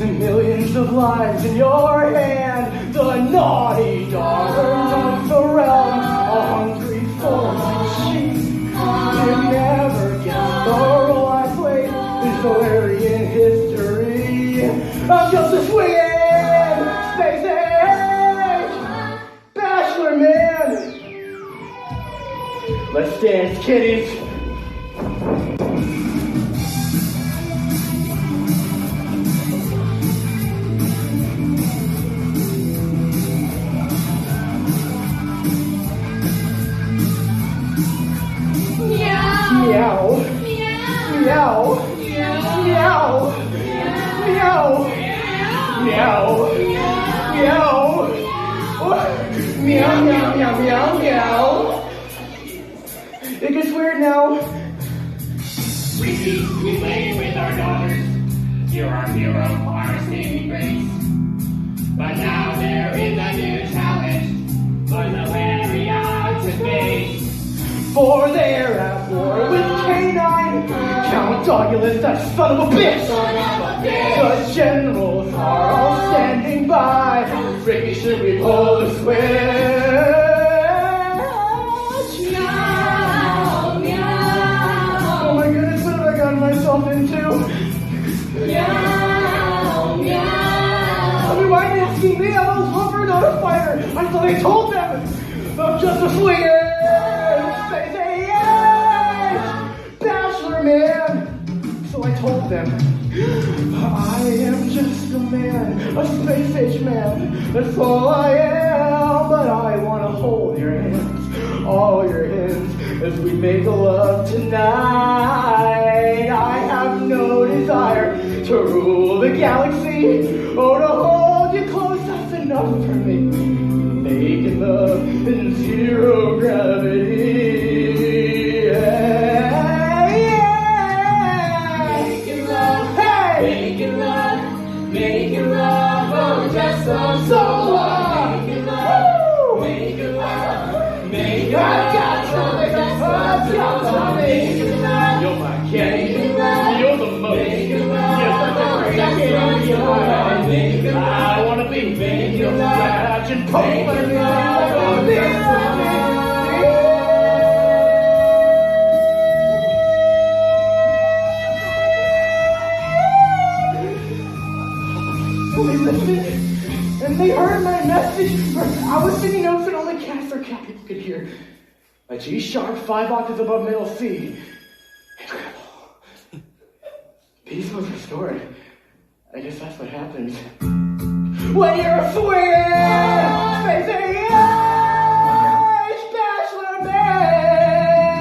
and millions of lives in your hand. The naughty daughters of the realm, a hungry force sheep. You never guessed the role I played in Solarian history. I'm just a swinging space age bachelor man. Let's dance, kiddies. Meow. Meow. Meow. Meow. Meow. Meow. Meow, meow, meow, meow, meow. It gets weird now. Ricky, we play with our daughters. You're our hero, our saving grace. But now there is a new challenge for the Larry outer space. For they're at war with K9. Count Dogulus, that son of a bitch. The generals are all standing by. Ricky, should we pull the switch? Oh my goodness, what have I gotten myself into? Meow, meow. I mean, why are you asking me? I'm a lover, not a fighter. I thought I told them. I'm just a swinger. Say, bachelor man. So I told them, I am just a man, a space age man. That's all I am. But I want to hold your hands, all your hands, as we make love tonight. I have no desire to rule the galaxy, or to hold you close. That's enough for me. Making love in zero gravity. Yeah, yeah. Making love, hey! Making love, oh, just so long. Making love, making love, making love. I got something, you're my candy, you're the most. Yes, I wanna be your scratch and poke. They listened and they heard my message. I was singing notes that only cats or cat people could hear. A G sharp, 5 octaves above middle C. Incredible. Peace was restored. I guess that's what happens when you're a swinger, space age bachelor man.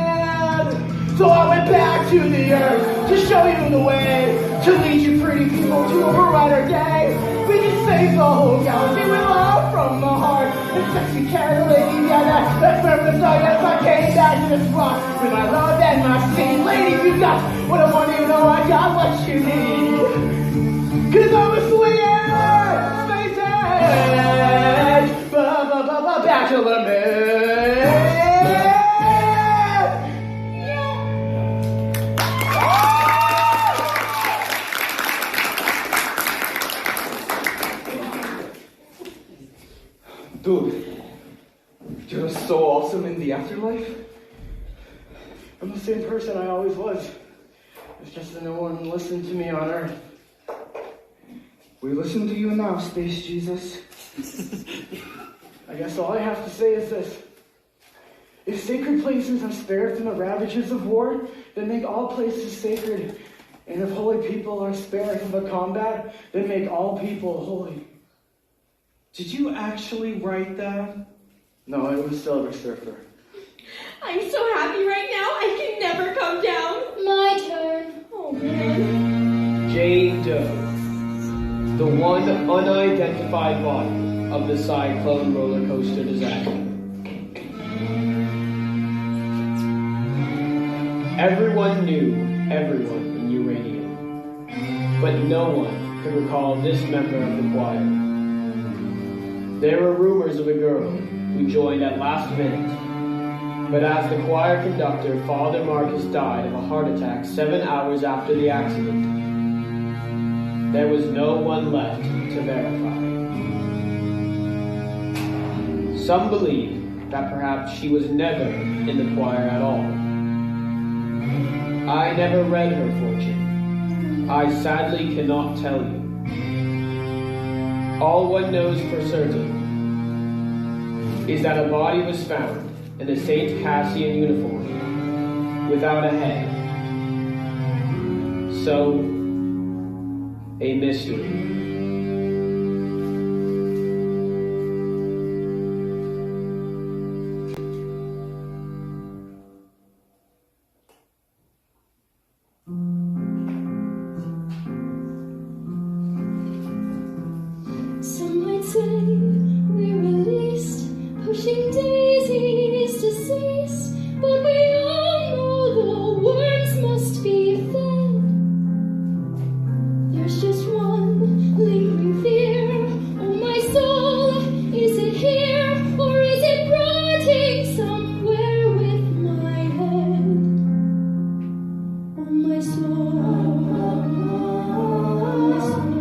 So I went back to the earth to show you the way, to lead you pretty people to a brighter day. We can save the whole galaxy with love from the heart. And sexy cat lady, yeah, that's where the song. Yes, I came back to this rock with my love and my steam. Ladies, you got what I want you to know. I got what you need. 'Cause I'm a swinger, space age, bachelor man. Dude, you're so awesome in the afterlife. I'm the same person I always was. It's just that no one listened to me on Earth. We listen to you now, Space Jesus. I guess all I have to say is this. If sacred places are spared from the ravages of war, then make all places sacred. And if holy people are spared from the combat, then make all people holy. Did you actually write that? No, it was Silver Surfer. I'm so happy right now, I can never come down. My turn. Oh, man. Jane Doe, the one unidentified body of the cyclone roller coaster disaster. Everyone knew everyone in Uranium, but no one could recall this member of the choir. There were rumors of a girl who joined at last minute, but as the choir conductor, Father Marcus, died of a heart attack 7 hours after the accident, there was no one left to verify. Some believe that perhaps she was never in the choir at all. I never read her fortune. I sadly cannot tell you. All one knows for certain is that a body was found in the St. Cassian uniform without a head. So, a mystery. Some might say we're released, pushing daisies to cease, but we all know the worms must be fed. There's just one lingering fear. Oh, my soul, is it here, or is it rotting somewhere with my head? Oh, my soul, my soul.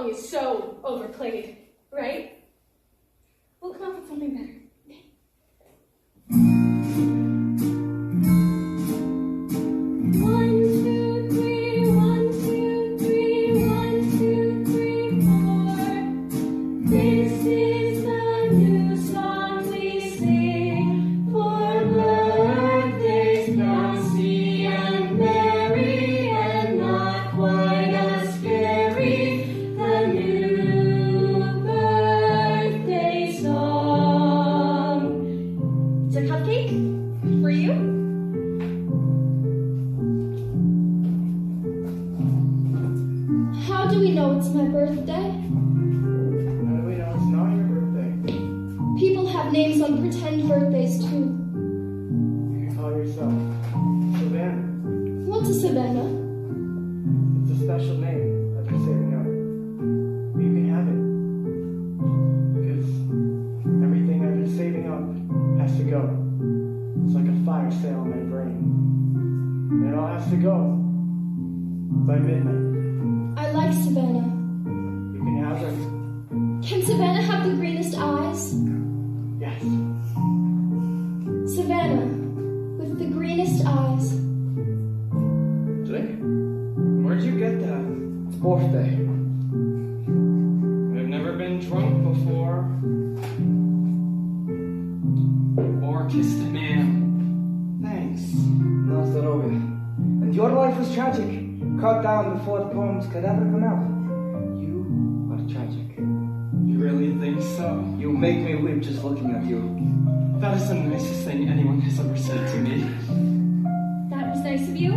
song is so overplayed, right? We'll come up with something better. One, two, three, 1, 2, 3, 1, 2, 3, 4. This is the new song we sing for birthdays bouncy and merry and not quite as scary. The new birthday song. It's a cupcake for you. How do we know it's my birthday? How do we know it's not your birthday? People have names on pretend birthdays too. You can call yourself Savannah. What's a Savannah? It's a special name I've been saving up. You can have it. Because everything I've been saving up has to go. It's like a fire sale in my brain. And it all has to go by midnight. I like Savannah. You can have her. Can Savannah have the greenest eyes? Yes. Savannah, with the greenest eyes. Jake, where'd you get that? It's birthday. I've never been drunk before. Or kissed a man. Thanks. No, Starovia. And your life was tragic. Cut down before the poems could ever come out. You are tragic. You really think so? You make me weep just looking at you. That is the nicest thing anyone has ever said to me. That was nice of you,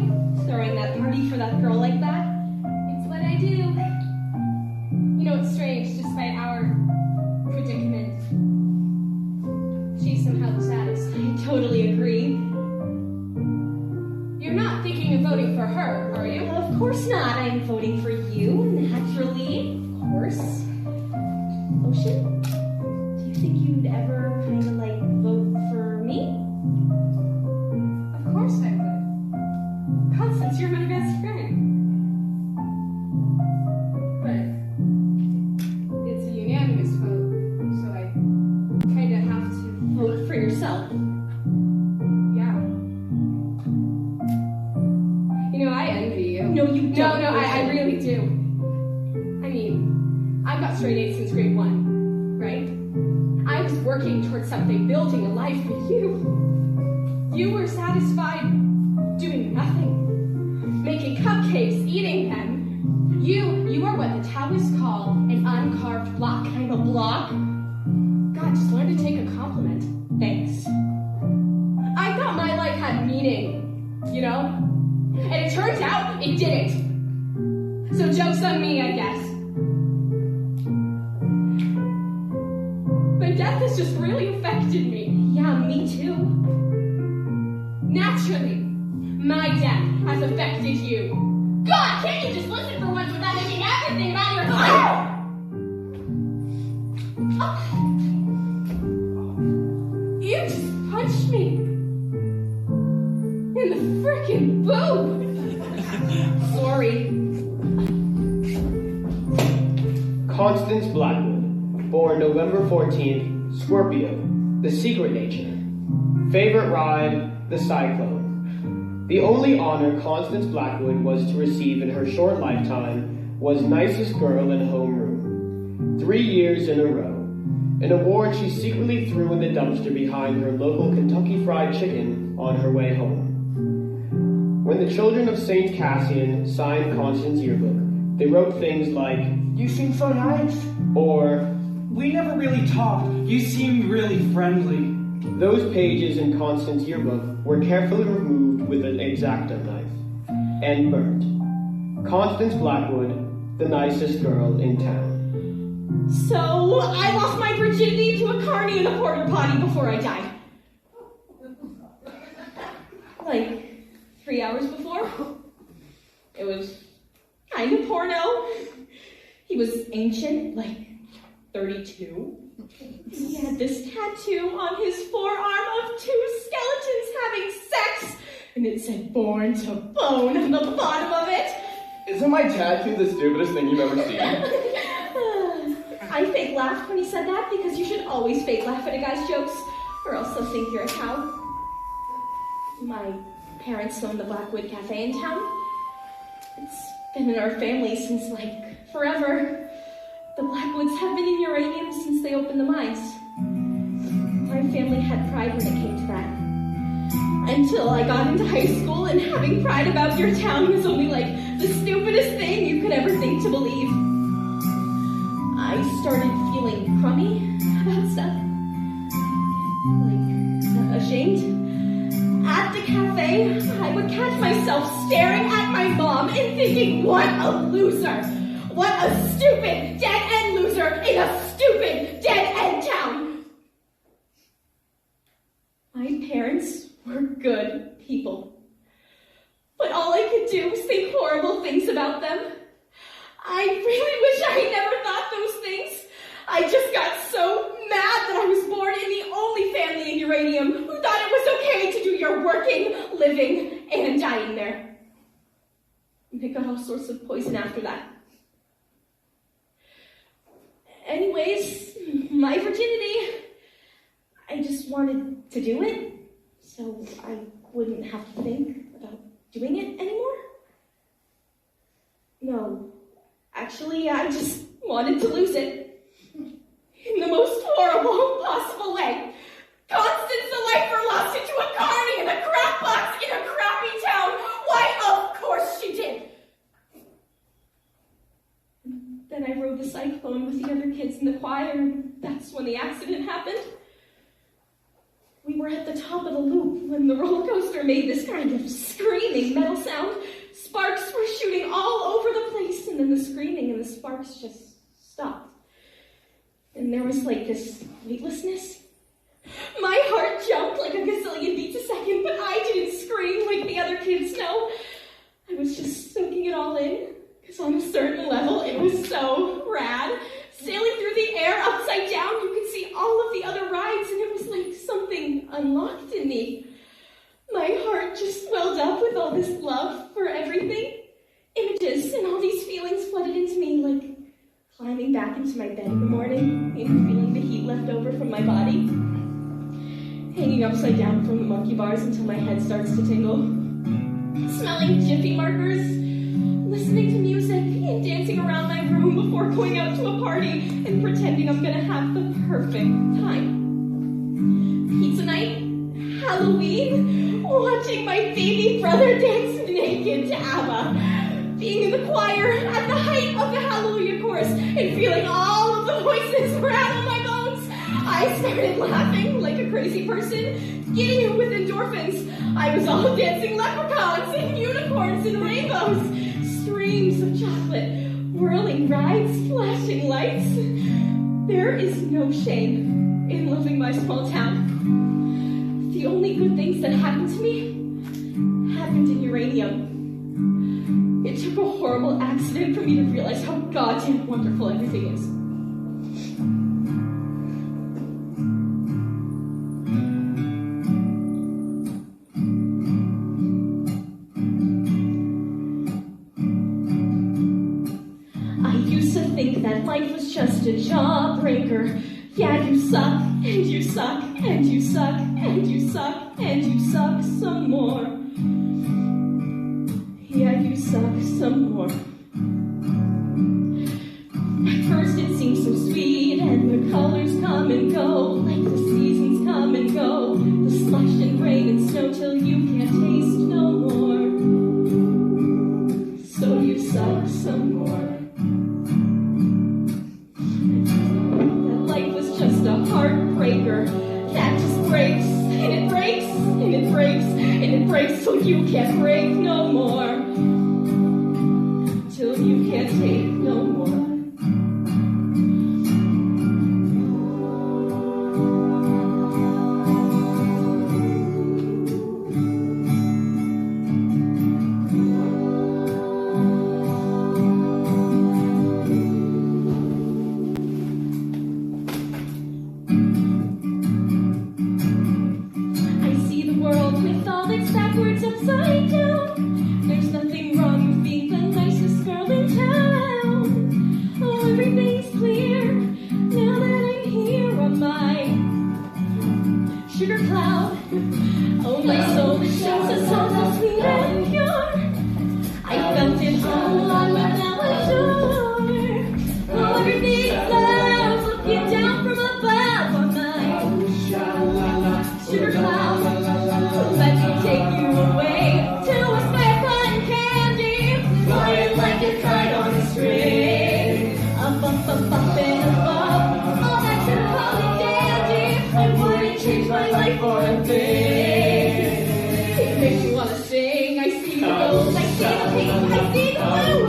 throwing that party for that girl like that. It's what I do. You know, it's strange, despite our predicament. She's somehow the saddest. I totally agree. You're not thinking of voting for her, are you? Of course not. I'm voting for you, naturally. Of course. Ocean, do you think you'd ever kind of like vote for me? Of course I would. Constance, you're my best friend. But it's a unanimous vote, so I kind of have to vote for yourself. Yeah. You know, I envy you. No, you don't. No, I really do. I mean, I've got straight A's since grade 1, right? I was working towards something, building a life with you. You were satisfied doing nothing, making cupcakes, eating them. You are what the Taoists call an uncarved block. I'm a block? God, just learn to take a compliment. Thanks. I thought my life had meaning, you know? And it turns out it didn't. So joke's on me, I guess. But death has just really affected me. Yeah, me too. Naturally, my death has affected you. God, can't you just listen for once without making everything about your life? You just punched me in the frickin' boob. Sorry. Constance Blackwood, born November 14th, Scorpio, the secret nature. Favorite ride, the cyclone. The only honor Constance Blackwood was to receive in her short lifetime was nicest girl in homeroom. 3 years in a row. An award she secretly threw in the dumpster behind her local Kentucky Fried Chicken on her way home. When the children of St. Cassian signed Constance's yearbook, they wrote things like, You seem so nice. or, We never really talked. You seem really friendly. those pages in Constance's yearbook were carefully removed with an X-Acto knife and burnt. Constance Blackwood, the nicest girl in town. So, I lost my virginity to a carny in a porta potty before I died. Like, 3 hours before. It was kind of porno. He was ancient, like 32. He had this tattoo on his forearm of 2 skeletons having sex, and it said "born to bone" on the bottom of it. Isn't my tattoo the stupidest thing you've ever seen? I fake laughed when he said that because you should always fake laugh at a guy's jokes or else they'll think you're a cow. My parents own the Blackwood Cafe in town. It's been in our family since, like, forever. The Blackwoods have been in uranium since they opened the mines. My family had pride when it came to that. Until I got into high school, and having pride about your town was only, like, the stupidest thing you could ever think to believe. I started feeling crummy about stuff. Like, ashamed. At the cafe, I would catch myself staring at my mom and thinking, what a loser! What a stupid, dead-end loser in a stupid, dead-end town! My parents were good people. But all I could do was think horrible things about them. I really wish I never thought those things. I just got so mad that I was born in the only family in uranium who thought it was okay to do your working, living, and dying there. They got all sorts of poison after that. Anyways, my virginity, I just wanted to do it so I wouldn't have to think about doing it anymore. No, actually, I just wanted to lose it. In the most horrible possible way. Constance the lifer lost it to a carny in a crap box in a crappy town. Why, of course she did. Then I rode the cyclone with the other kids in the choir, and that's when the accident happened. We were at the top of the loop when the roller coaster made this kind of screaming metal sound. Sparks were shooting all over the place, and then the screaming and the sparks just stopped. And there was like this weightlessness. My heart jumped like a gazillion beats a second, but I didn't scream like the other kids know. I was just soaking it all in, because on a certain level it was so rad. Sailing through the air upside down, you could see all of the other rides, and it was like something unlocked in me. My heart just swelled up with all this love for everything. Images and all these feelings flooded into me, like climbing back into my bed in the morning and feeling the heat left over from my body. Hanging upside down from the monkey bars until my head starts to tingle. Smelling Jiffy markers. Listening to music and dancing around my room before going out to a party and pretending I'm gonna have the perfect time. Pizza night. Halloween. Watching my baby brother dance naked to ABBA. Being in the choir at the height of the Hallelujah chorus and feeling all of the voices rattle my bones. I started laughing like a crazy person, giddy with endorphins. I was all dancing leprechauns and unicorns and rainbows, streams of chocolate, whirling rides, flashing lights. There is no shame in loving my small town. The only good things that happened to me happened in uranium. It took a horrible accident for me to realize how goddamn wonderful everything is. I used to think that life was just a jawbreaker. Yeah, you suck, and you suck, and you suck, and you suck, and you suck some more. Yeah, you suck some more. At first it seems so sweet, and the colors come and go, like the seasons come and go, the slush and rain and snow till you can't taste no more. So you suck some more. That life was just a heartbreaker that just breaks, and it breaks, and it breaks, and it breaks, so you can't break no more. Till you can't take no more. I see the world with all its backwards upside down. There's nothing wrong with being the nicest girl in town. Oh, everything's clear, Oh, my soul is just a song so sweet and pure. I felt it all on my shore. Oh, everything's love looking down from above on my sugar cloud. Let me take you away to a square cotton candy, flying like a kite on a string. Up, up, up, up and above, all that sugar cotton candy. I wouldn't change my life for a thing. It makes me wanna sing. I see the gold, I see the pink, I see the blue.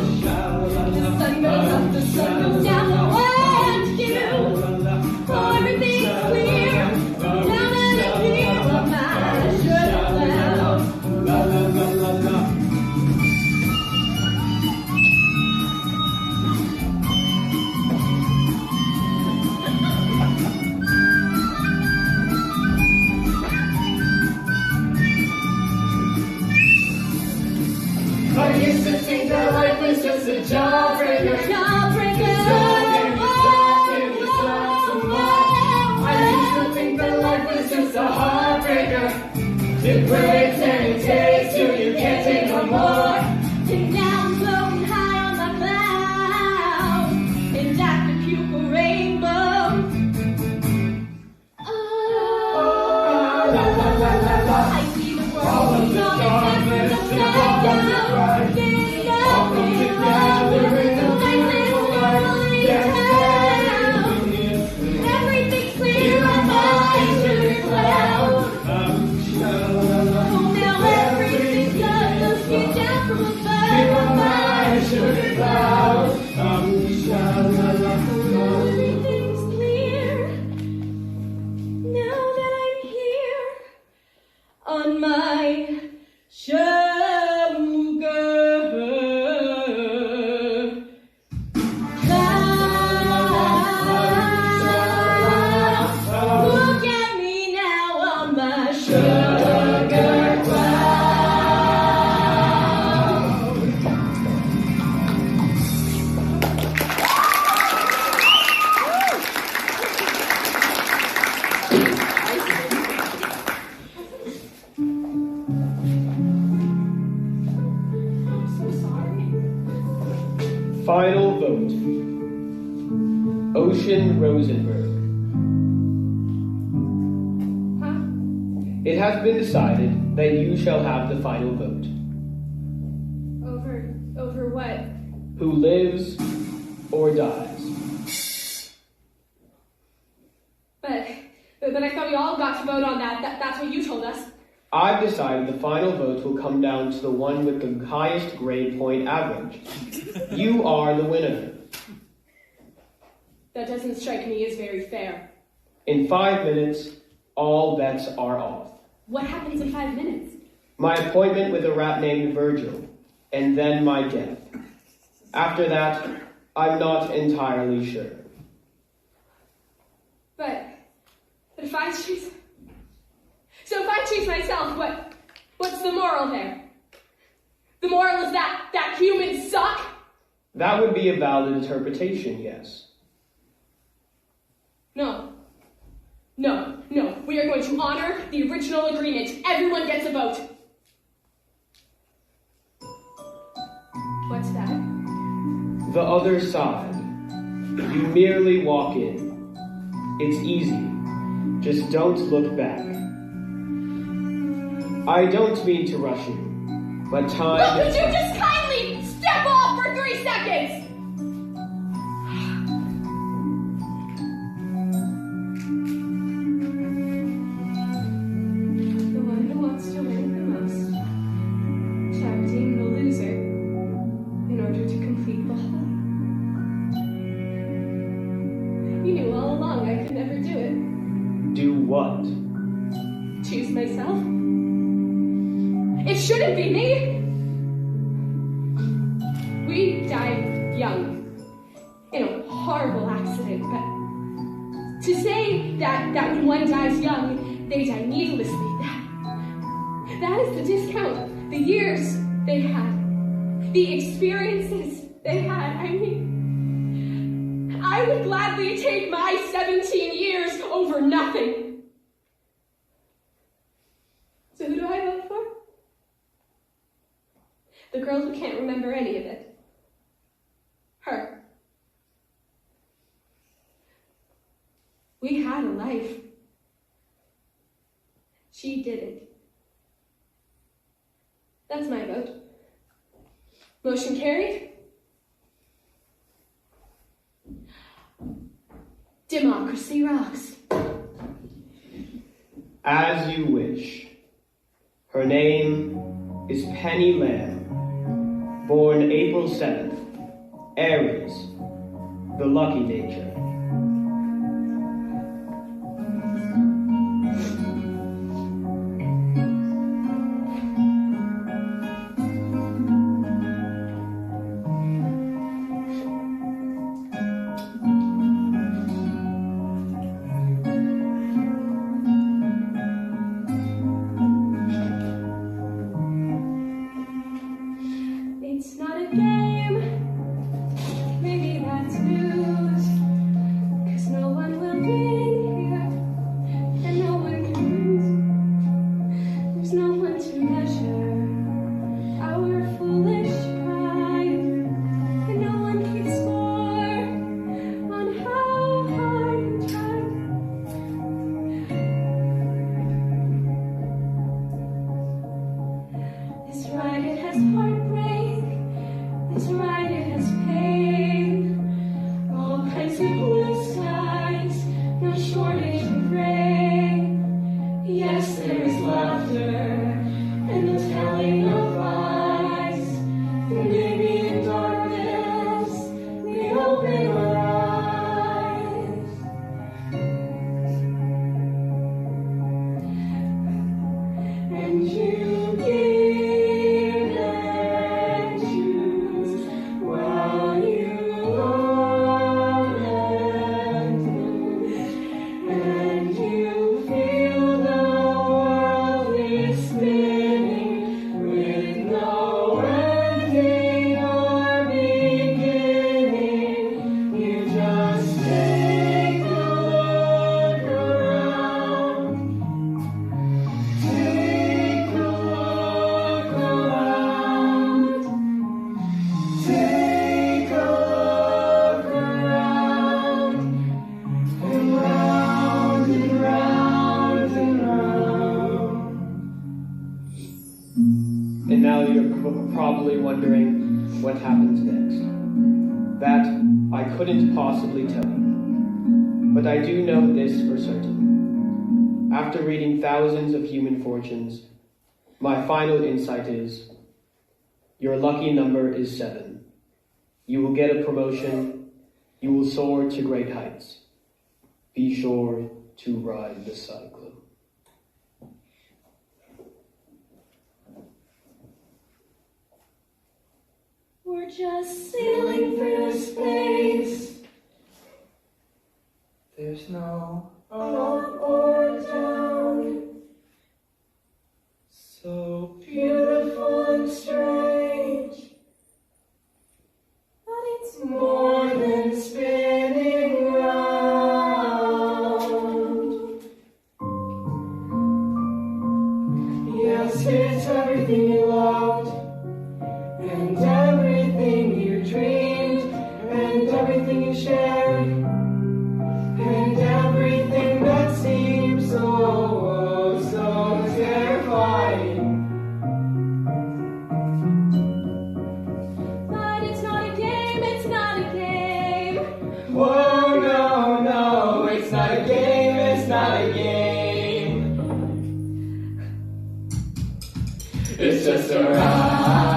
The sun goes up, the sun goes down. What to do? Oh, everything's clear. Down and up here on my sugar cloud. La la la la la. I used to think that life was just a jawbreaker. I used to think that life was just a heartbreaker. It breaks and it takes till you can't take no more. And now I'm floating high on the clouds, and like the purple rainbow. Oh, La la la la la. I see the world is all upside down. There's nothing wrong with the life is slowly down. Everything's clear on my sugar cloud. Oh, now everything's good. Let's get down from above. My sugar cloud. Everything's clear now that I'm here on my sugar cloud. Look at me now on my sugar cloud. Final vote. Ocean Rosenberg. It has been decided that you shall have the final vote. Over what? Who lives or dies? But I thought we all got to vote on that. That's what you told us. I've decided the final vote will come down to the one with the highest grade point average. You are the winner. That doesn't strike me as very fair. In 5 minutes, all bets are off. What happens in 5 minutes? My appointment with a rat named Virgil, and then my death. After that, I'm not entirely sure. But if I choose... So if I choose myself, what's the moral there? The moral is that humans suck? That would be a valid interpretation, yes. No. We are going to honor the original agreement. Everyone gets a vote. What's that? The other side. You merely walk in. It's easy. Just don't look back. I don't mean to rush you, but time... Well, could you just kindly step off for 3 seconds? The one who wants to win the most, shouting the loser in order to complete the whole. You knew all along I could never do it. Do what? Choose myself. It shouldn't be me. We died young in a horrible accident, but to say that when one dies young, they die needlessly, that is the discount. The years they had, the experiences they had. I mean, I would gladly take my 17 years over nothing. remember any of it. Her. We had a life. She didn't. That's my vote. Motion carried. Democracy rocks. As you wish. Her name is Penny Lamb, born April 7th, Aries, the lucky nature. It's not a game. Maybe that's news. 'Cause no one will win here. And no one can lose. There's no one to measure our foolish pride. And no one keeps score on how hard we try. This ride, it has heartbreak. This ride, it has pain. All kinds of blue skies, no shortage of rain. Yes, there is laughter and the telling of lies. And maybe in darkness, we open our eyes. And you give and choose while you love and lose. And you feel the world is spinning with no ending or beginning. You just take a look around. Take a look around. Take a look around. And round and round and round. And now you're probably wondering what happens next. That I couldn't possibly tell you. But I do know this for certain. After reading thousands of human fortunes, my final insight is, your lucky number is 7. You will get a promotion. You will soar to great heights. Be sure to ride the cyclone. We're just sailing through space. There's no Up or down. so Beautiful and strange. But it's more than spinning round. Yes, it's everything you loved. And everything you dreamed. And everything you shared. And everything that seems so, so terrifying. But it's not a game, it's not a game. Whoa, no, no, it's not a game, it's not a game. It's just a ride.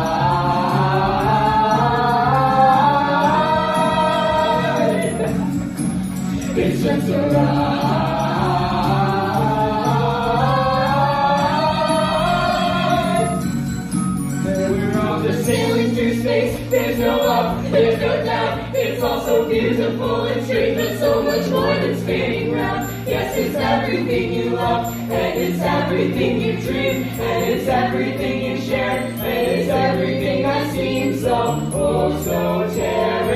It's just a ride. We're all just sailing through space. There's no up, there's no down. It's all so beautiful and strange, but so much more than spinning round. Yes, it's everything you love, and it's everything you dream, and it's everything you share, and it's everything that seems so, oh, so terrible.